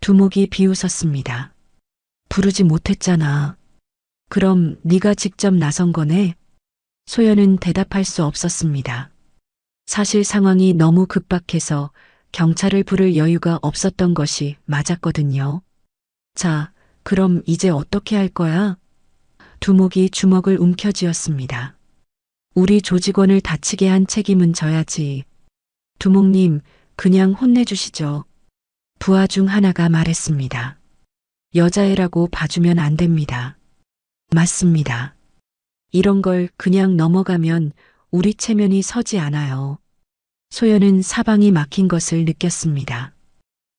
두목이 비웃었습니다. 부르지 못했잖아. 그럼 네가 직접 나선 거네? 소연은 대답할 수 없었습니다. 사실 상황이 너무 급박해서 경찰을 부를 여유가 없었던 것이 맞았거든요. 자, 그럼 이제 어떻게 할 거야? 두목이 주먹을 움켜쥐었습니다. 우리 조직원을 다치게 한 책임은 져야지. 두목님, 그냥 혼내주시죠. 부하 중 하나가 말했습니다. 여자애라고 봐주면 안 됩니다. 맞습니다. 이런 걸 그냥 넘어가면 우리 체면이 서지 않아요. 소연은 사방이 막힌 것을 느꼈습니다.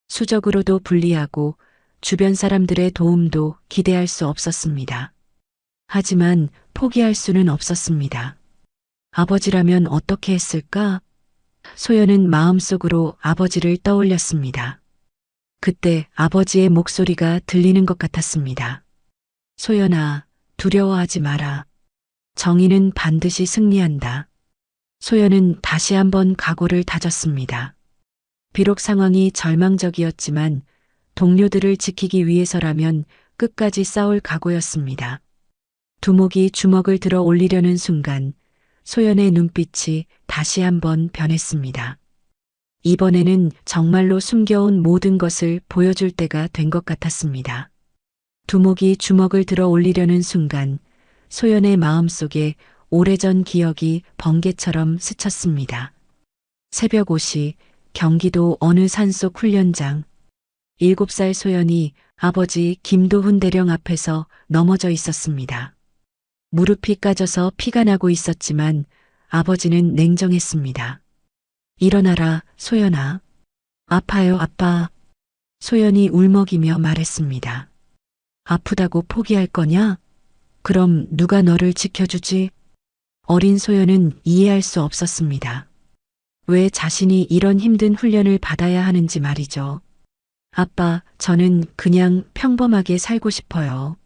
수적으로도 불리하고 주변 사람들의 도움도 기대할 수 없었습니다. 하지만 포기할 수는 없었습니다. 아버지라면 어떻게 했을까? 소연은 마음속으로 아버지를 떠올렸습니다. 그때 아버지의 목소리가 들리는 것 같았습니다. 소연아, 두려워하지 마라. 정의는 반드시 승리한다. 소연은 다시 한번 각오를 다졌습니다. 비록 상황이 절망적이었지만 동료들을 지키기 위해서라면 끝까지 싸울 각오였습니다. 두목이 주먹을 들어 올리려는 순간 소연의 눈빛이 다시 한번 변했습니다. 이번에는 정말로 숨겨온 모든 것을 보여줄 때가 된 것 같았습니다. 두목이 주먹을 들어 올리려는 순간 소연의 마음속에 오래전 기억이 번개처럼 스쳤습니다. 새벽 5시 경기도 어느 산속 훈련장. 7살 소연이 아버지 김도훈 대령 앞에서 넘어져 있었습니다. 무릎이 까져서 피가 나고 있었지만 아버지는 냉정했습니다. 일어나라, 소연아. 아파요, 아빠. 소연이 울먹이며 말했습니다. 아프다고 포기할 거냐? 그럼 누가 너를 지켜주지? 어린 소연은 이해할 수 없었습니다. 왜 자신이 이런 힘든 훈련을 받아야 하는지 말이죠. 아빠, 저는 그냥 평범하게 살고 싶어요.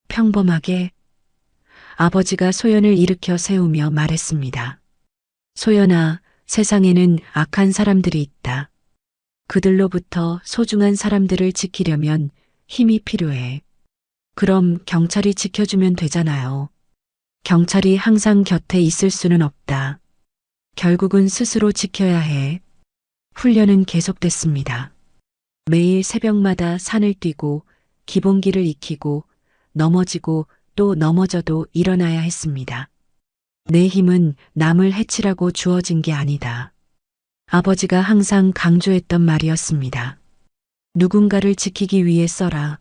평범하게? 아버지가 소연을 일으켜 세우며 말했습니다. 소연아, 세상에는 악한 사람들이 있다. 그들로부터 소중한 사람들을 지키려면 힘이 필요해. 그럼 경찰이 지켜주면 되잖아요. 경찰이 항상 곁에 있을 수는 없다. 결국은 스스로 지켜야 해. 훈련은 계속됐습니다. 매일 새벽마다 산을 뛰고 기본기를 익히고 넘어지고 또 넘어져도 일어나야 했습니다. 내 힘은 남을 해치라고 주어진 게 아니다. 아버지가 항상 강조했던 말이었습니다. 누군가를 지키기 위해 써라.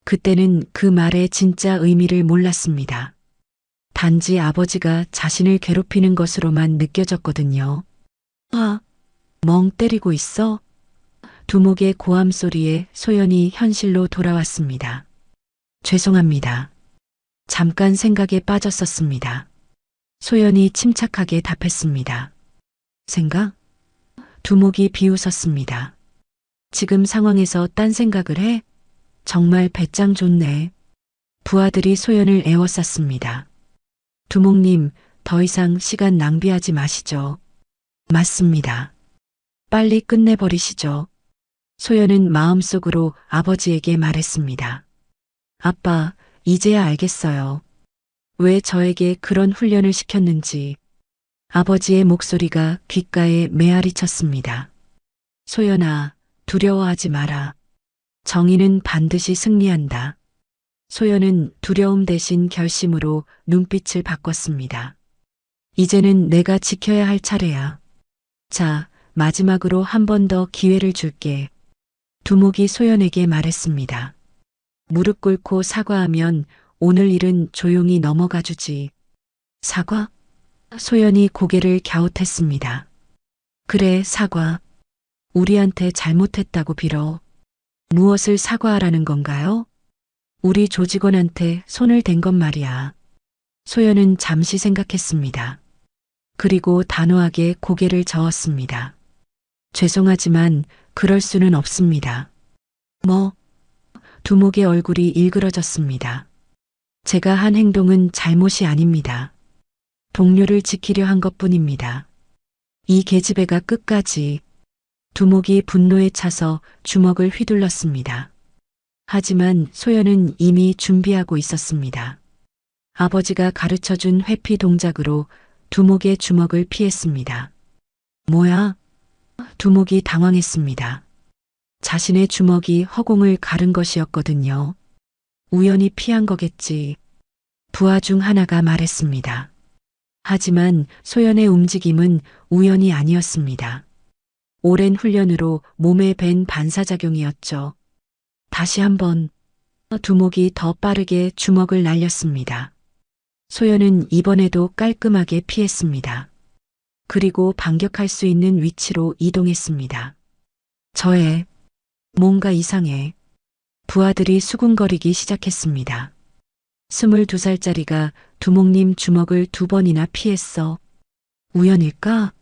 그때는 그 말의 진짜 의미를 몰랐습니다. 단지 아버지가 자신을 괴롭히는 것으로만 느껴졌거든요. 멍 때리고 있어? 두목의 고함 소리에 소연이 현실로 돌아왔습니다. 죄송합니다. 잠깐 생각에 빠졌었습니다. 소연이 침착하게 답했습니다. 생각? 두목이 비웃었습니다. 지금 상황에서 딴 생각을 해? 정말 배짱 좋네. 부하들이 소연을 에워쌌습니다. 두목님, 더 이상 시간 낭비하지 마시죠. 맞습니다. 빨리 끝내버리시죠. 소연은 마음속으로 아버지에게 말했습니다. 아빠, 이제야 알겠어요. 왜 저에게 그런 훈련을 시켰는지. 아버지의 목소리가 귓가에 메아리 쳤습니다. 소연아, 두려워하지 마라. 정의는 반드시 승리한다. 소연은 두려움 대신 결심으로 눈빛을 바꿨습니다. 이제는 내가 지켜야 할 차례야. 자, 마지막으로 한 번 더 기회를 줄게. 두목이 소연에게 말했습니다. 무릎 꿇고 사과하면 오늘 일은 조용히 넘어가 주지. 사과? 소연이 고개를 갸웃했습니다. 그래, 사과. 우리한테 잘못했다고 빌어. 무엇을 사과하라는 건가요? 우리 조직원한테 손을 댄 건 말이야. 소연은 잠시 생각했습니다. 그리고 단호하게 고개를 저었습니다. 죄송하지만 그럴 수는 없습니다. 뭐? 두목의 얼굴이 일그러졌습니다. 제가 한 행동은 잘못이 아닙니다. 동료를 지키려 한 것뿐입니다. 이 계집애가 끝까지. 두목이 분노에 차서 주먹을 휘둘렀습니다. 하지만 소연은 이미 준비하고 있었습니다. 아버지가 가르쳐준 회피 동작으로 두목의 주먹을 피했습니다. 뭐야? 두목이 당황했습니다. 자신의 주먹이 허공을 가른 것이었거든요. 우연히 피한 거겠지. 부하 중 하나가 말했습니다. 하지만 소연의 움직임은 우연이 아니었습니다. 오랜 훈련으로 몸에 밴 반사작용이었죠. 다시 한번 두목이 더 빠르게 주먹을 날렸습니다. 소연은 이번에도 깔끔하게 피했습니다. 그리고 반격할 수 있는 위치로 이동했습니다. 뭔가 이상해. 부하들이 수군거리기 시작했습니다. 22살짜리가 두목님 주먹을 2번이나 피했어. 우연일까?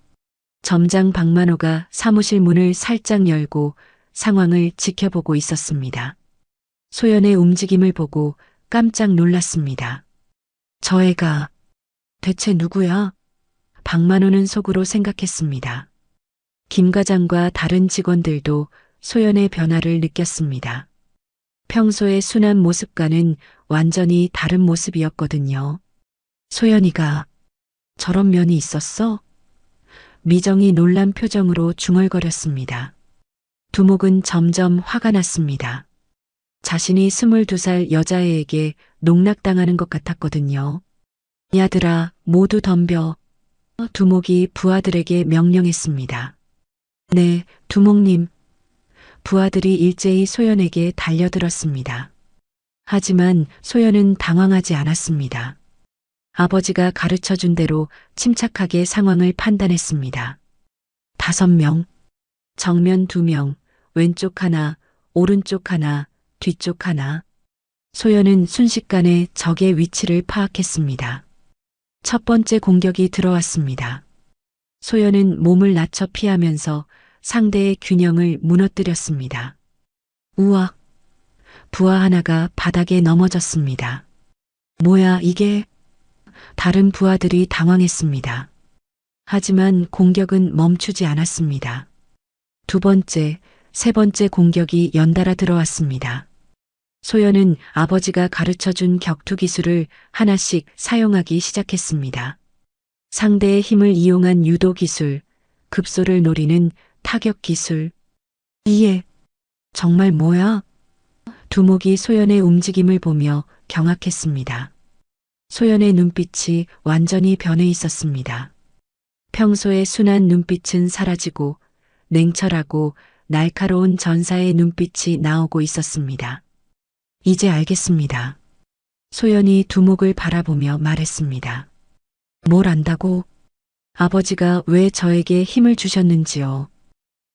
점장 박만호가 사무실 문을 살짝 열고 상황을 지켜보고 있었습니다. 소연의 움직임을 보고 깜짝 놀랐습니다. 저 애가 대체 누구야? 박만호는 속으로 생각했습니다. 김 과장과 다른 직원들도 소연의 변화를 느꼈습니다. 평소의 순한 모습과는 완전히 다른 모습이었거든요. 소연이가 저런 면이 있었어? 미정이 놀란 표정으로 중얼거렸습니다. 두목은 점점 화가 났습니다. 자신이 22살 여자애에게 농락당하는 것 같았거든요. 야들아, 모두 덤벼. 두목이 부하들에게 명령했습니다. 네, 두목님. 부하들이 일제히 소연에게 달려들었습니다. 하지만 소연은 당황하지 않았습니다. 아버지가 가르쳐준 대로 침착하게 상황을 판단했습니다. 5명, 정면 2명, 왼쪽 하나, 오른쪽 하나, 뒤쪽 하나. 소연은 순식간에 적의 위치를 파악했습니다. 첫 번째 공격이 들어왔습니다. 소연은 몸을 낮춰 피하면서 상대의 균형을 무너뜨렸습니다. 우와! 부하 하나가 바닥에 넘어졌습니다. 뭐야 이게? 다른 부하들이 당황했습니다. 하지만 공격은 멈추지 않았습니다. 2번째, 3번째 공격이 연달아 들어왔습니다. 소연은 아버지가 가르쳐준 격투 기술을 하나씩 사용하기 시작했습니다. 상대의 힘을 이용한 유도 기술, 급소를 노리는 타격 기술. 이게 정말 뭐야? 두목이 소연의 움직임을 보며 경악했습니다. 소연의 눈빛이 완전히 변해 있었습니다. 평소의 순한 눈빛은 사라지고 냉철하고 날카로운 전사의 눈빛이 나오고 있었습니다. 이제 알겠습니다. 소연이 두목을 바라보며 말했습니다. 뭘 안다고? 아버지가 왜 저에게 힘을 주셨는지요?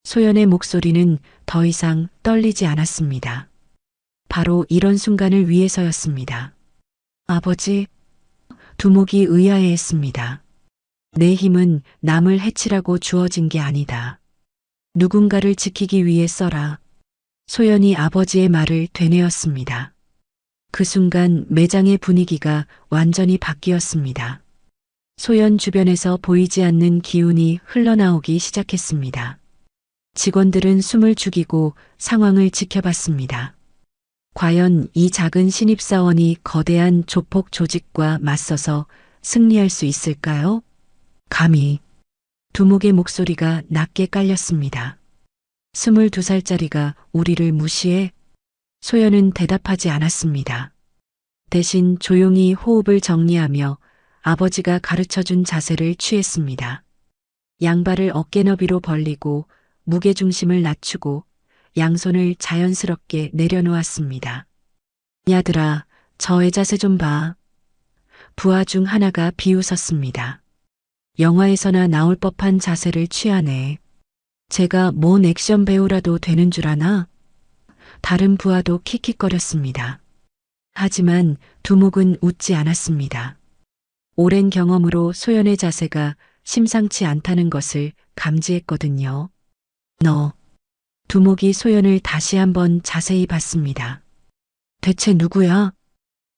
소연의 목소리는 더 이상 떨리지 않았습니다. 바로 이런 순간을 위해서였습니다. 아버지, 두목이 의아해했습니다. 내 힘은 남을 해치라고 주어진 게 아니다. 누군가를 지키기 위해 써라. 소연이 아버지의 말을 되뇌었습니다. 그 순간 매장의 분위기가 완전히 바뀌었습니다. 소연 주변에서 보이지 않는 기운이 흘러나오기 시작했습니다. 직원들은 숨을 죽이고 상황을 지켜봤습니다. 과연 이 작은 신입사원이 거대한 조폭 조직과 맞서서 승리할 수 있을까요? 감히. 두목의 목소리가 낮게 깔렸습니다. 22살짜리가 우리를 무시해? 소연은 대답하지 않았습니다. 대신 조용히 호흡을 정리하며 아버지가 가르쳐준 자세를 취했습니다. 양발을 어깨 너비로 벌리고 무게중심을 낮추고 양손을 자연스럽게 내려놓았습니다. 야들아, 저의 자세 좀 봐. 부하 중 하나가 비웃었습니다. 영화에서나 나올 법한 자세를 취하네. 제가 뭔 액션 배우라도 되는 줄 아나? 다른 부하도 킥킥거렸습니다. 하지만 두목은 웃지 않았습니다. 오랜 경험으로 소연의 자세가 심상치 않다는 것을 감지했거든요. 너. 두목이 소연을 다시 한번 자세히 봤습니다. 대체 누구야?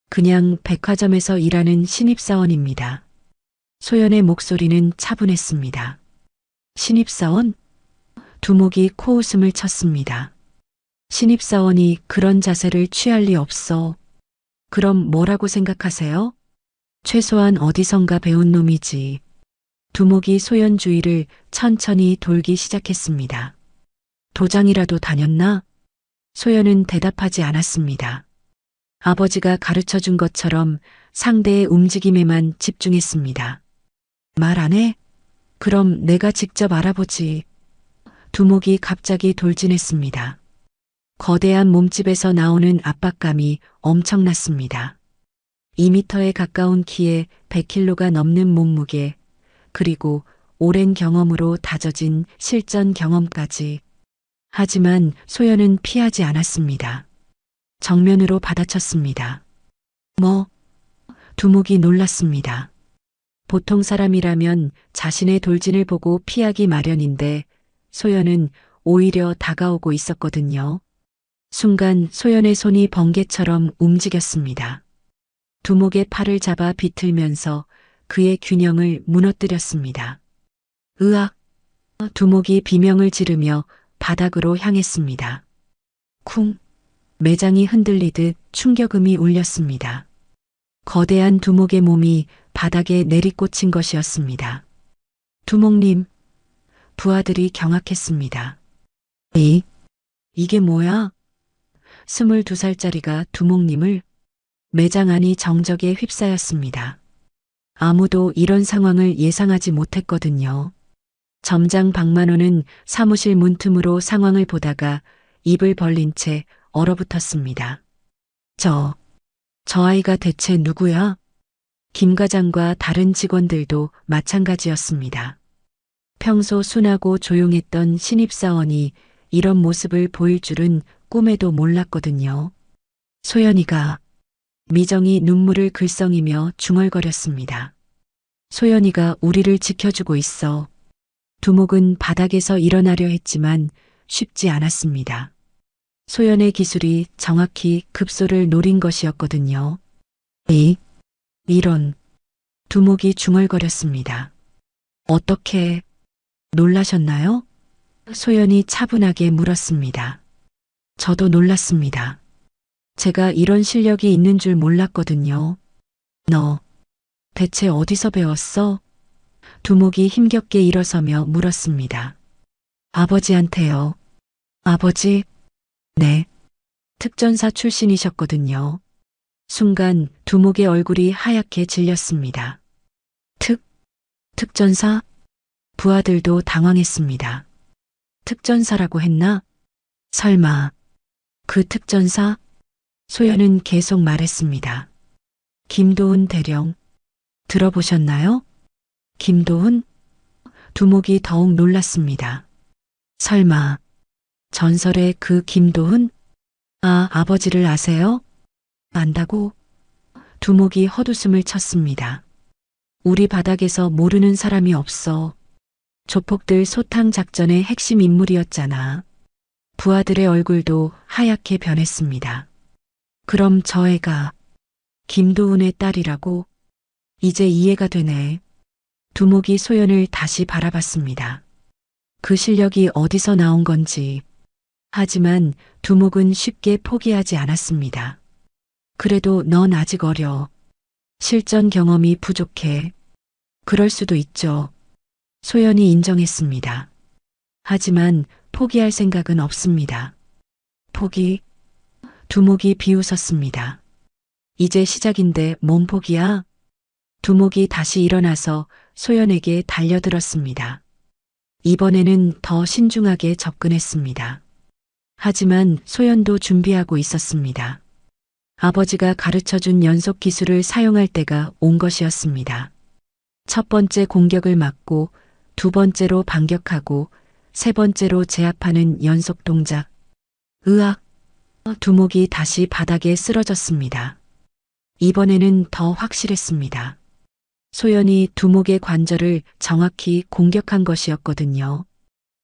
그냥 백화점에서 일하는 신입사원입니다. 소연의 목소리는 차분했습니다. 신입사원? 두목이 코웃음을 쳤습니다. 신입사원이 그런 자세를 취할 리 없어. 그럼 뭐라고 생각하세요? 최소한 어디선가 배운 놈이지. 두목이 소연 주위를 천천히 돌기 시작했습니다. 도장이라도 다녔나? 소연은 대답하지 않았습니다. 아버지가 가르쳐준 것처럼 상대의 움직임에만 집중했습니다. 말 안 해? 그럼 내가 직접 알아보지. 두목이 갑자기 돌진했습니다. 거대한 몸집에서 나오는 압박감이 엄청났습니다. 2m에 가까운 키에 100kg가 넘는 몸무게, 그리고 오랜 경험으로 다져진 실전 경험까지. 하지만 소연은 피하지 않았습니다. 정면으로 받아쳤습니다. 뭐? 두목이 놀랐습니다. 보통 사람이라면 자신의 돌진을 보고 피하기 마련인데 소연은 오히려 다가오고 있었거든요. 순간 소연의 손이 번개처럼 움직였습니다. 두목의 팔을 잡아 비틀면서 그의 균형을 무너뜨렸습니다. 으악! 두목이 비명을 지르며 바닥으로 향했습니다. 쿵! 매장이 흔들리듯 충격음이 울렸습니다. 거대한 두목의 몸이 바닥에 내리꽂힌 것이었습니다. 두목님, 부하들이 경악했습니다. 이게 뭐야? 22살짜리가 두목님을 매장 안이 정적에 휩싸였습니다. 아무도 이런 상황을 예상하지 못했거든요. 점장 박만호는 사무실 문틈으로 상황을 보다가 입을 벌린 채 얼어붙었습니다. 저 아이가 대체 누구야? 김 과장과 다른 직원들도 마찬가지였습니다. 평소 순하고 조용했던 신입사원이 이런 모습을 보일 줄은 꿈에도 몰랐거든요. 소연이가 미정이 눈물을 글썽이며 중얼거렸습니다. 소연이가 우리를 지켜주고 있어. 두목은 바닥에서 일어나려 했지만 쉽지 않았습니다. 소연의 기술이 정확히 급소를 노린 것이었거든요. 이런. 두목이 중얼거렸습니다. 어떻게 놀라셨나요? 소연이 차분하게 물었습니다. 저도 놀랐습니다. 제가 이런 실력이 있는 줄 몰랐거든요. 너 대체 어디서 배웠어? 두목이 힘겹게 일어서며 물었습니다. 아버지한테요. 아버지? 네. 특전사 출신이셨거든요. 순간 두목의 얼굴이 하얗게 질렸습니다. 특전사? 부하들도 당황했습니다. 특전사라고 했나? 설마 그 특전사? 소연은 계속 말했습니다. 김도훈 대령. 들어보셨나요? 김도훈? 두목이 더욱 놀랐습니다. 설마 전설의 그 김도훈? 아버지를 아세요? 안다고? 두목이 헛웃음을 쳤습니다. 우리 바닥에서 모르는 사람이 없어. 조폭들 소탕 작전의 핵심 인물이었잖아. 부하들의 얼굴도 하얗게 변했습니다. 그럼 저 애가 김도훈의 딸이라고? 이제 이해가 되네. 두목이 소연을 다시 바라봤습니다. 그 실력이 어디서 나온 건지. 하지만 두목은 쉽게 포기하지 않았습니다. 그래도 넌 아직 어려. 실전 경험이 부족해. 그럴 수도 있죠. 소연이 인정했습니다. 하지만 포기할 생각은 없습니다. 포기? 두목이 비웃었습니다. 이제 시작인데 뭔 포기야? 두목이 다시 일어나서 소연에게 달려들었습니다. 이번에는 더 신중하게 접근했습니다. 하지만 소연도 준비하고 있었습니다. 아버지가 가르쳐준 연속 기술을 사용할 때가 온 것이었습니다. 첫 번째 공격을 막고 두 번째로 반격하고 세 번째로 제압하는 연속 동작. 으악! 두목이 다시 바닥에 쓰러졌습니다. 이번에는 더 확실했습니다. 소연이 두목의 관절을 정확히 공격한 것이었거든요.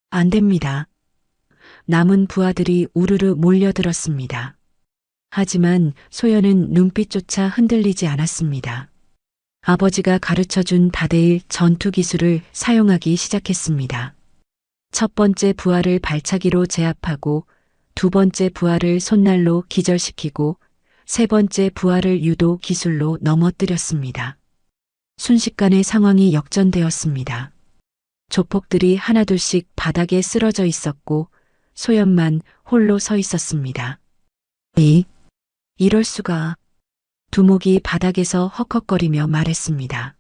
안 됩니다. 남은 부하들이 우르르 몰려들었습니다. 하지만 소연은 눈빛조차 흔들리지 않았습니다. 아버지가 가르쳐준 다대일 전투 기술을 사용하기 시작했습니다. 첫 번째 부하를 발차기로 제압하고 두 번째 부하를 손날로 기절시키고 세 번째 부하를 유도 기술로 넘어뜨렸습니다. 순식간에 상황이 역전되었습니다. 조폭들이 하나둘씩 바닥에 쓰러져 있었고 소연만 홀로 서 있었습니다. 이럴 수가. 두목이 바닥에서 헉헉거리며 말했습니다.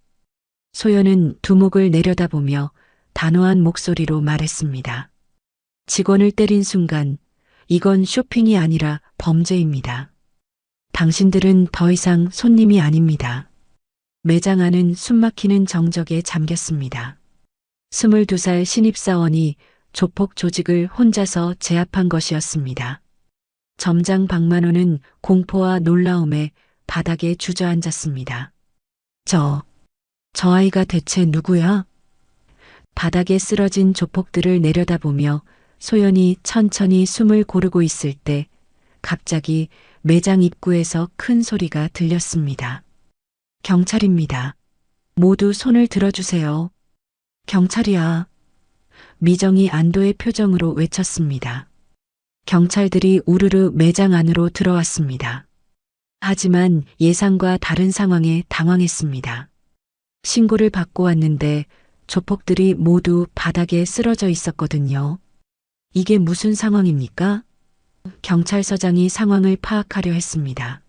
소연은 두목을 내려다보며 단호한 목소리로 말했습니다. 직원을 때린 순간 이건 쇼핑이 아니라 범죄입니다. 당신들은 더 이상 손님이 아닙니다. 매장 안은 숨막히는 정적에 잠겼습니다. 22살 신입사원이 조폭 조직을 혼자서 제압한 것이었습니다. 점장 박만호는 공포와 놀라움에 바닥에 주저앉았습니다. 저 아이가 대체 누구야? 바닥에 쓰러진 조폭들을 내려다보며 소연이 천천히 숨을 고르고 있을 때 갑자기 매장 입구에서 큰 소리가 들렸습니다. 경찰입니다. 모두 손을 들어주세요. 경찰이야. 미정이 안도의 표정으로 외쳤습니다. 경찰들이 우르르 매장 안으로 들어왔습니다. 하지만 예상과 다른 상황에 당황했습니다. 신고를 받고 왔는데 조폭들이 모두 바닥에 쓰러져 있었거든요. 이게 무슨 상황입니까? 경찰서장이 상황을 파악하려 했습니다.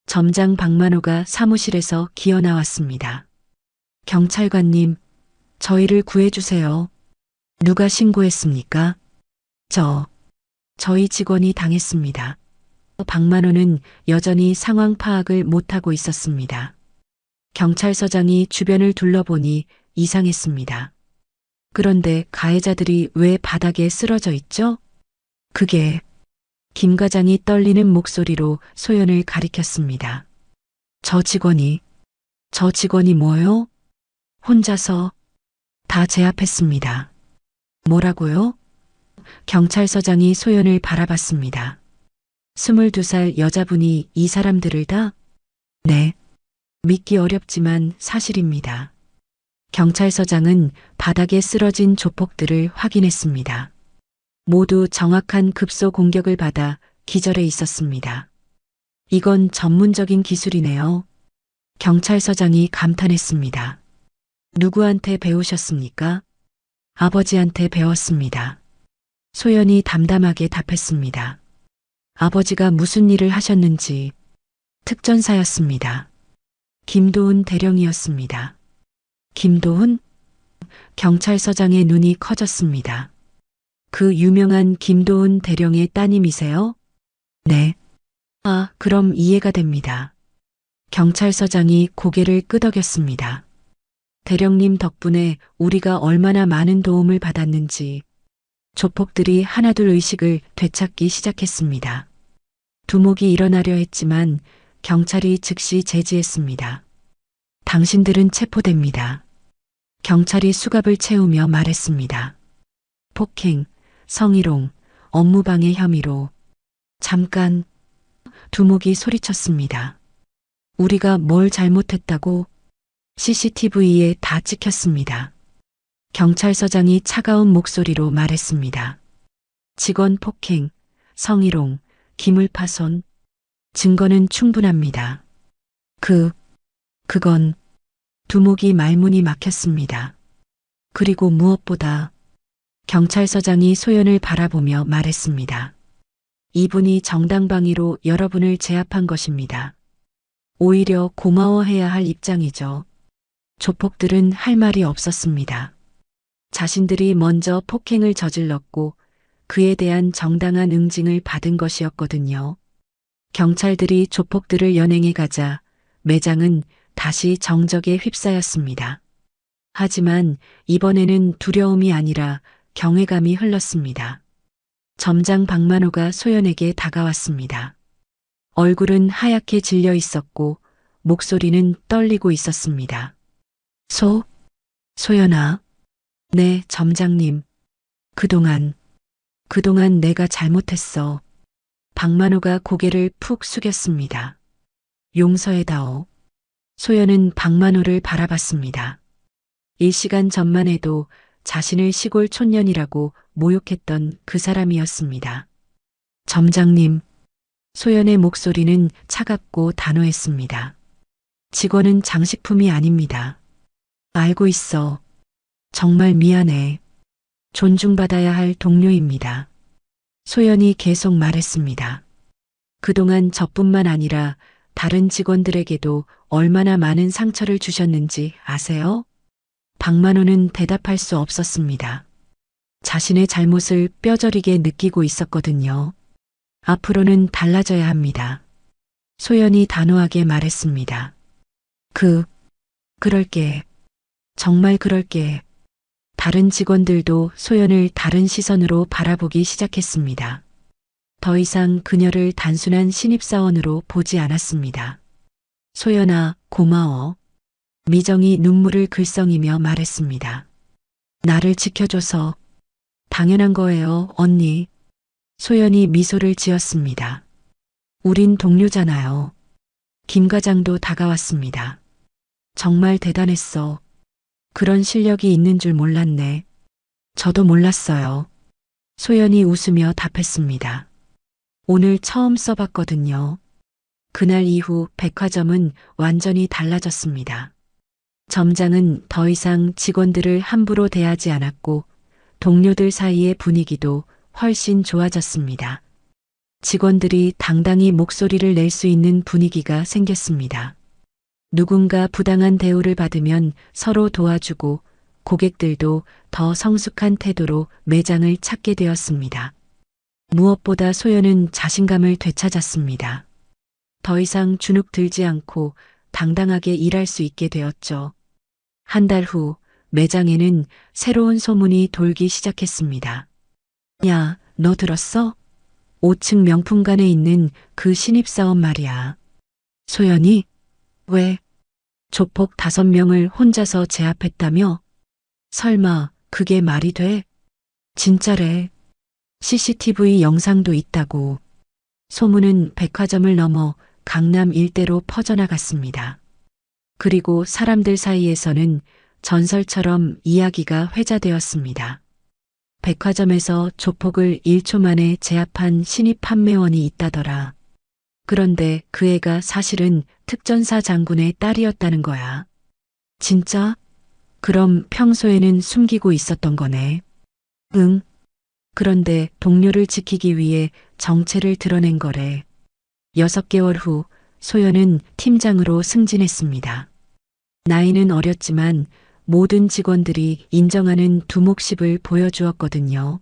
점장 박만호가 사무실에서 기어 나왔습니다. 경찰관님, 저희를 구해주세요. 누가 신고했습니까? 저희 직원이 당했습니다. 박만호는 여전히 상황 파악을 못하고 있었습니다. 경찰서장이 주변을 둘러보니 이상했습니다. 그런데 가해자들이 왜 바닥에 쓰러져 있죠? 그게 김 과장이 떨리는 목소리로 소연을 가리켰습니다. 저 직원이 뭐요? 혼자서 다 제압했습니다. 뭐라고요? 경찰서장이 소연을 바라봤습니다. 22살 여자분이 이 사람들을 다? 네. 믿기 어렵지만 사실입니다. 경찰서장은 바닥에 쓰러진 조폭들을 확인했습니다. 모두 정확한 급소 공격을 받아 기절해 있었습니다. 이건 전문적인 기술이네요. 경찰서장이 감탄했습니다. 누구한테 배우셨습니까? 아버지한테 배웠습니다. 소연이 담담하게 답했습니다. 아버지가 무슨 일을 하셨는지 특전사였습니다. 김도훈 대령이었습니다. 김도훈? 경찰서장의 눈이 커졌습니다. 그 유명한 김도훈 대령의 따님이세요? 네. 아, 그럼 이해가 됩니다. 경찰서장이 고개를 끄덕였습니다. 대령님 덕분에 우리가 얼마나 많은 도움을 받았는지 조폭들이 하나둘 의식을 되찾기 시작했습니다. 두목이 일어나려 했지만 경찰이 즉시 제지했습니다. 당신들은 체포됩니다. 경찰이 수갑을 채우며 말했습니다. 폭행, 성희롱, 업무방해 혐의로. 잠깐, 두목이 소리쳤습니다. 우리가 뭘 잘못했다고? CCTV에 다 찍혔습니다. 경찰서장이 차가운 목소리로 말했습니다. 직원 폭행, 성희롱, 기물파손, 증거는 충분합니다. 그건 두목이 말문이 막혔습니다. 그리고 무엇보다 경찰서장이 소연을 바라보며 말했습니다. 이분이 정당방위로 여러분을 제압한 것입니다. 오히려 고마워해야 할 입장이죠. 조폭들은 할 말이 없었습니다. 자신들이 먼저 폭행을 저질렀고 그에 대한 정당한 응징을 받은 것이었거든요. 경찰들이 조폭들을 연행해 가자 매장은 다시 정적에 휩싸였습니다. 하지만 이번에는 두려움이 아니라 경외감이 흘렀습니다. 점장 박만호가 소연에게 다가왔습니다. 얼굴은 하얗게 질려 있었고 목소리는 떨리고 있었습니다. 소연아. 네, 점장님. 그동안 내가 잘못했어. 박만호가 고개를 푹 숙였습니다. 용서해다오. 소연은 박만호를 바라봤습니다. 1시간 전만 해도 자신을 시골 촌년이라고 모욕했던 그 사람이었습니다. 점장님. 소연의 목소리는 차갑고 단호했습니다. 직원은 장식품이 아닙니다. 알고 있어. 정말 미안해. 존중받아야 할 동료입니다. 소연이 계속 말했습니다. 그동안 저뿐만 아니라 다른 직원들에게도 얼마나 많은 상처를 주셨는지 아세요? 박만호는 대답할 수 없었습니다. 자신의 잘못을 뼈저리게 느끼고 있었거든요. 앞으로는 달라져야 합니다. 소연이 단호하게 말했습니다. 그럴게. 정말 그럴게. 다른 직원들도 소연을 다른 시선으로 바라보기 시작했습니다. 더 이상 그녀를 단순한 신입사원으로 보지 않았습니다. 소연아, 고마워. 미정이 눈물을 글썽이며 말했습니다. 나를 지켜줘서 당연한 거예요, 언니. 소연이 미소를 지었습니다. 우린 동료잖아요. 김 과장도 다가왔습니다. 정말 대단했어. 그런 실력이 있는 줄 몰랐네. 저도 몰랐어요. 소연이 웃으며 답했습니다. 오늘 처음 써봤거든요. 그날 이후 백화점은 완전히 달라졌습니다. 점장은 더 이상 직원들을 함부로 대하지 않았고 동료들 사이의 분위기도 훨씬 좋아졌습니다. 직원들이 당당히 목소리를 낼 수 있는 분위기가 생겼습니다. 누군가 부당한 대우를 받으면 서로 도와주고 고객들도 더 성숙한 태도로 매장을 찾게 되었습니다. 무엇보다 소연은 자신감을 되찾았습니다. 더 이상 주눅 들지 않고 당당하게 일할 수 있게 되었죠. 한 달 후 매장에는 새로운 소문이 돌기 시작했습니다. 야, 너 들었어? 5층 명품관에 있는 그 신입사원 말이야. 소연이? 왜? 조폭 5명을 혼자서 제압했다며? 설마 그게 말이 돼? 진짜래. CCTV 영상도 있다고. 소문은 백화점을 넘어 강남 일대로 퍼져나갔습니다. 그리고 사람들 사이에서는 전설처럼 이야기가 회자되었습니다. 백화점에서 조폭을 1초 만에 제압한 신입 판매원이 있다더라. 그런데 그 애가 사실은 특전사 장군의 딸이었다는 거야. 진짜? 그럼 평소에는 숨기고 있었던 거네. 응. 그런데 동료를 지키기 위해 정체를 드러낸 거래. 6개월 후 소연은 팀장으로 승진했습니다. 나이는 어렸지만 모든 직원들이 인정하는 두목십을 보여주었거든요.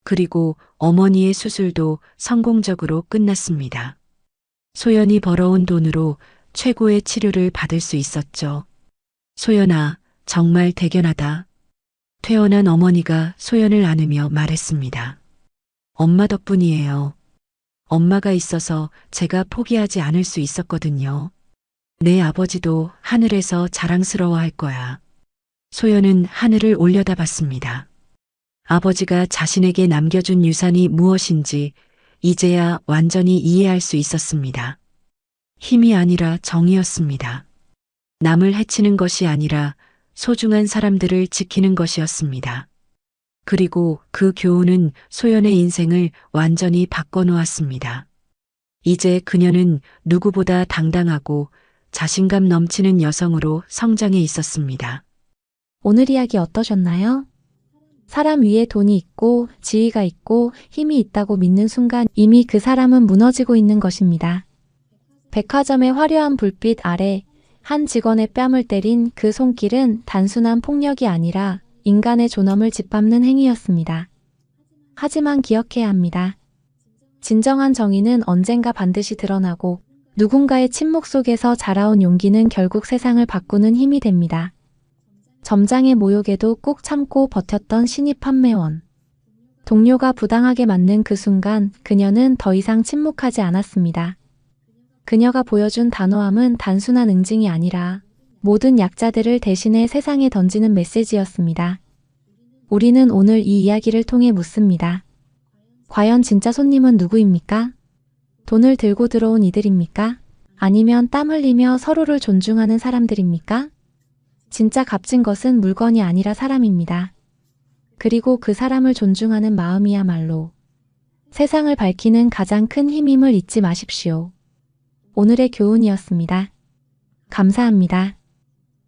그리고 어머니의 수술도 성공적으로 끝났습니다. 소연이 벌어온 돈으로 최고의 치료를 받을 수 있었죠. 소연아, 정말 대견하다. 퇴원한 어머니가 소연을 안으며 말했습니다. 엄마 덕분이에요. 엄마가 있어서 제가 포기하지 않을 수 있었거든요. 내 아버지도 하늘에서 자랑스러워할 거야. 소연은 하늘을 올려다봤습니다. 아버지가 자신에게 남겨준 유산이 무엇인지 이제야 완전히 이해할 수 있었습니다. 힘이 아니라 정이었습니다. 남을 해치는 것이 아니라 소중한 사람들을 지키는 것이었습니다. 그리고 그 교훈은 소연의 인생을 완전히 바꿔놓았습니다. 이제 그녀는 누구보다 당당하고 자신감 넘치는 여성으로 성장해 있었습니다. 오늘 이야기 어떠셨나요? 사람 위에 돈이 있고 지위가 있고 힘이 있다고 믿는 순간 이미 그 사람은 무너지고 있는 것입니다. 백화점의 화려한 불빛 아래 한 직원의 뺨을 때린 그 손길은 단순한 폭력이 아니라 인간의 존엄을 짓밟는 행위였습니다. 하지만 기억해야 합니다. 진정한 정의는 언젠가 반드시 드러나고 누군가의 침묵 속에서 자라온 용기는 결국 세상을 바꾸는 힘이 됩니다. 점장의 모욕에도 꾹 참고 버텼던 신입 판매원. 동료가 부당하게 맞는 그 순간 그녀는 더 이상 침묵하지 않았습니다. 그녀가 보여준 단호함은 단순한 응징이 아니라 모든 약자들을 대신해 세상에 던지는 메시지였습니다. 우리는 오늘 이 이야기를 통해 묻습니다. 과연 진짜 손님은 누구입니까? 돈을 들고 들어온 이들입니까? 아니면 땀 흘리며 서로를 존중하는 사람들입니까? 진짜 값진 것은 물건이 아니라 사람입니다. 그리고 그 사람을 존중하는 마음이야말로 세상을 밝히는 가장 큰 힘임을 잊지 마십시오. 오늘의 교훈이었습니다. 감사합니다.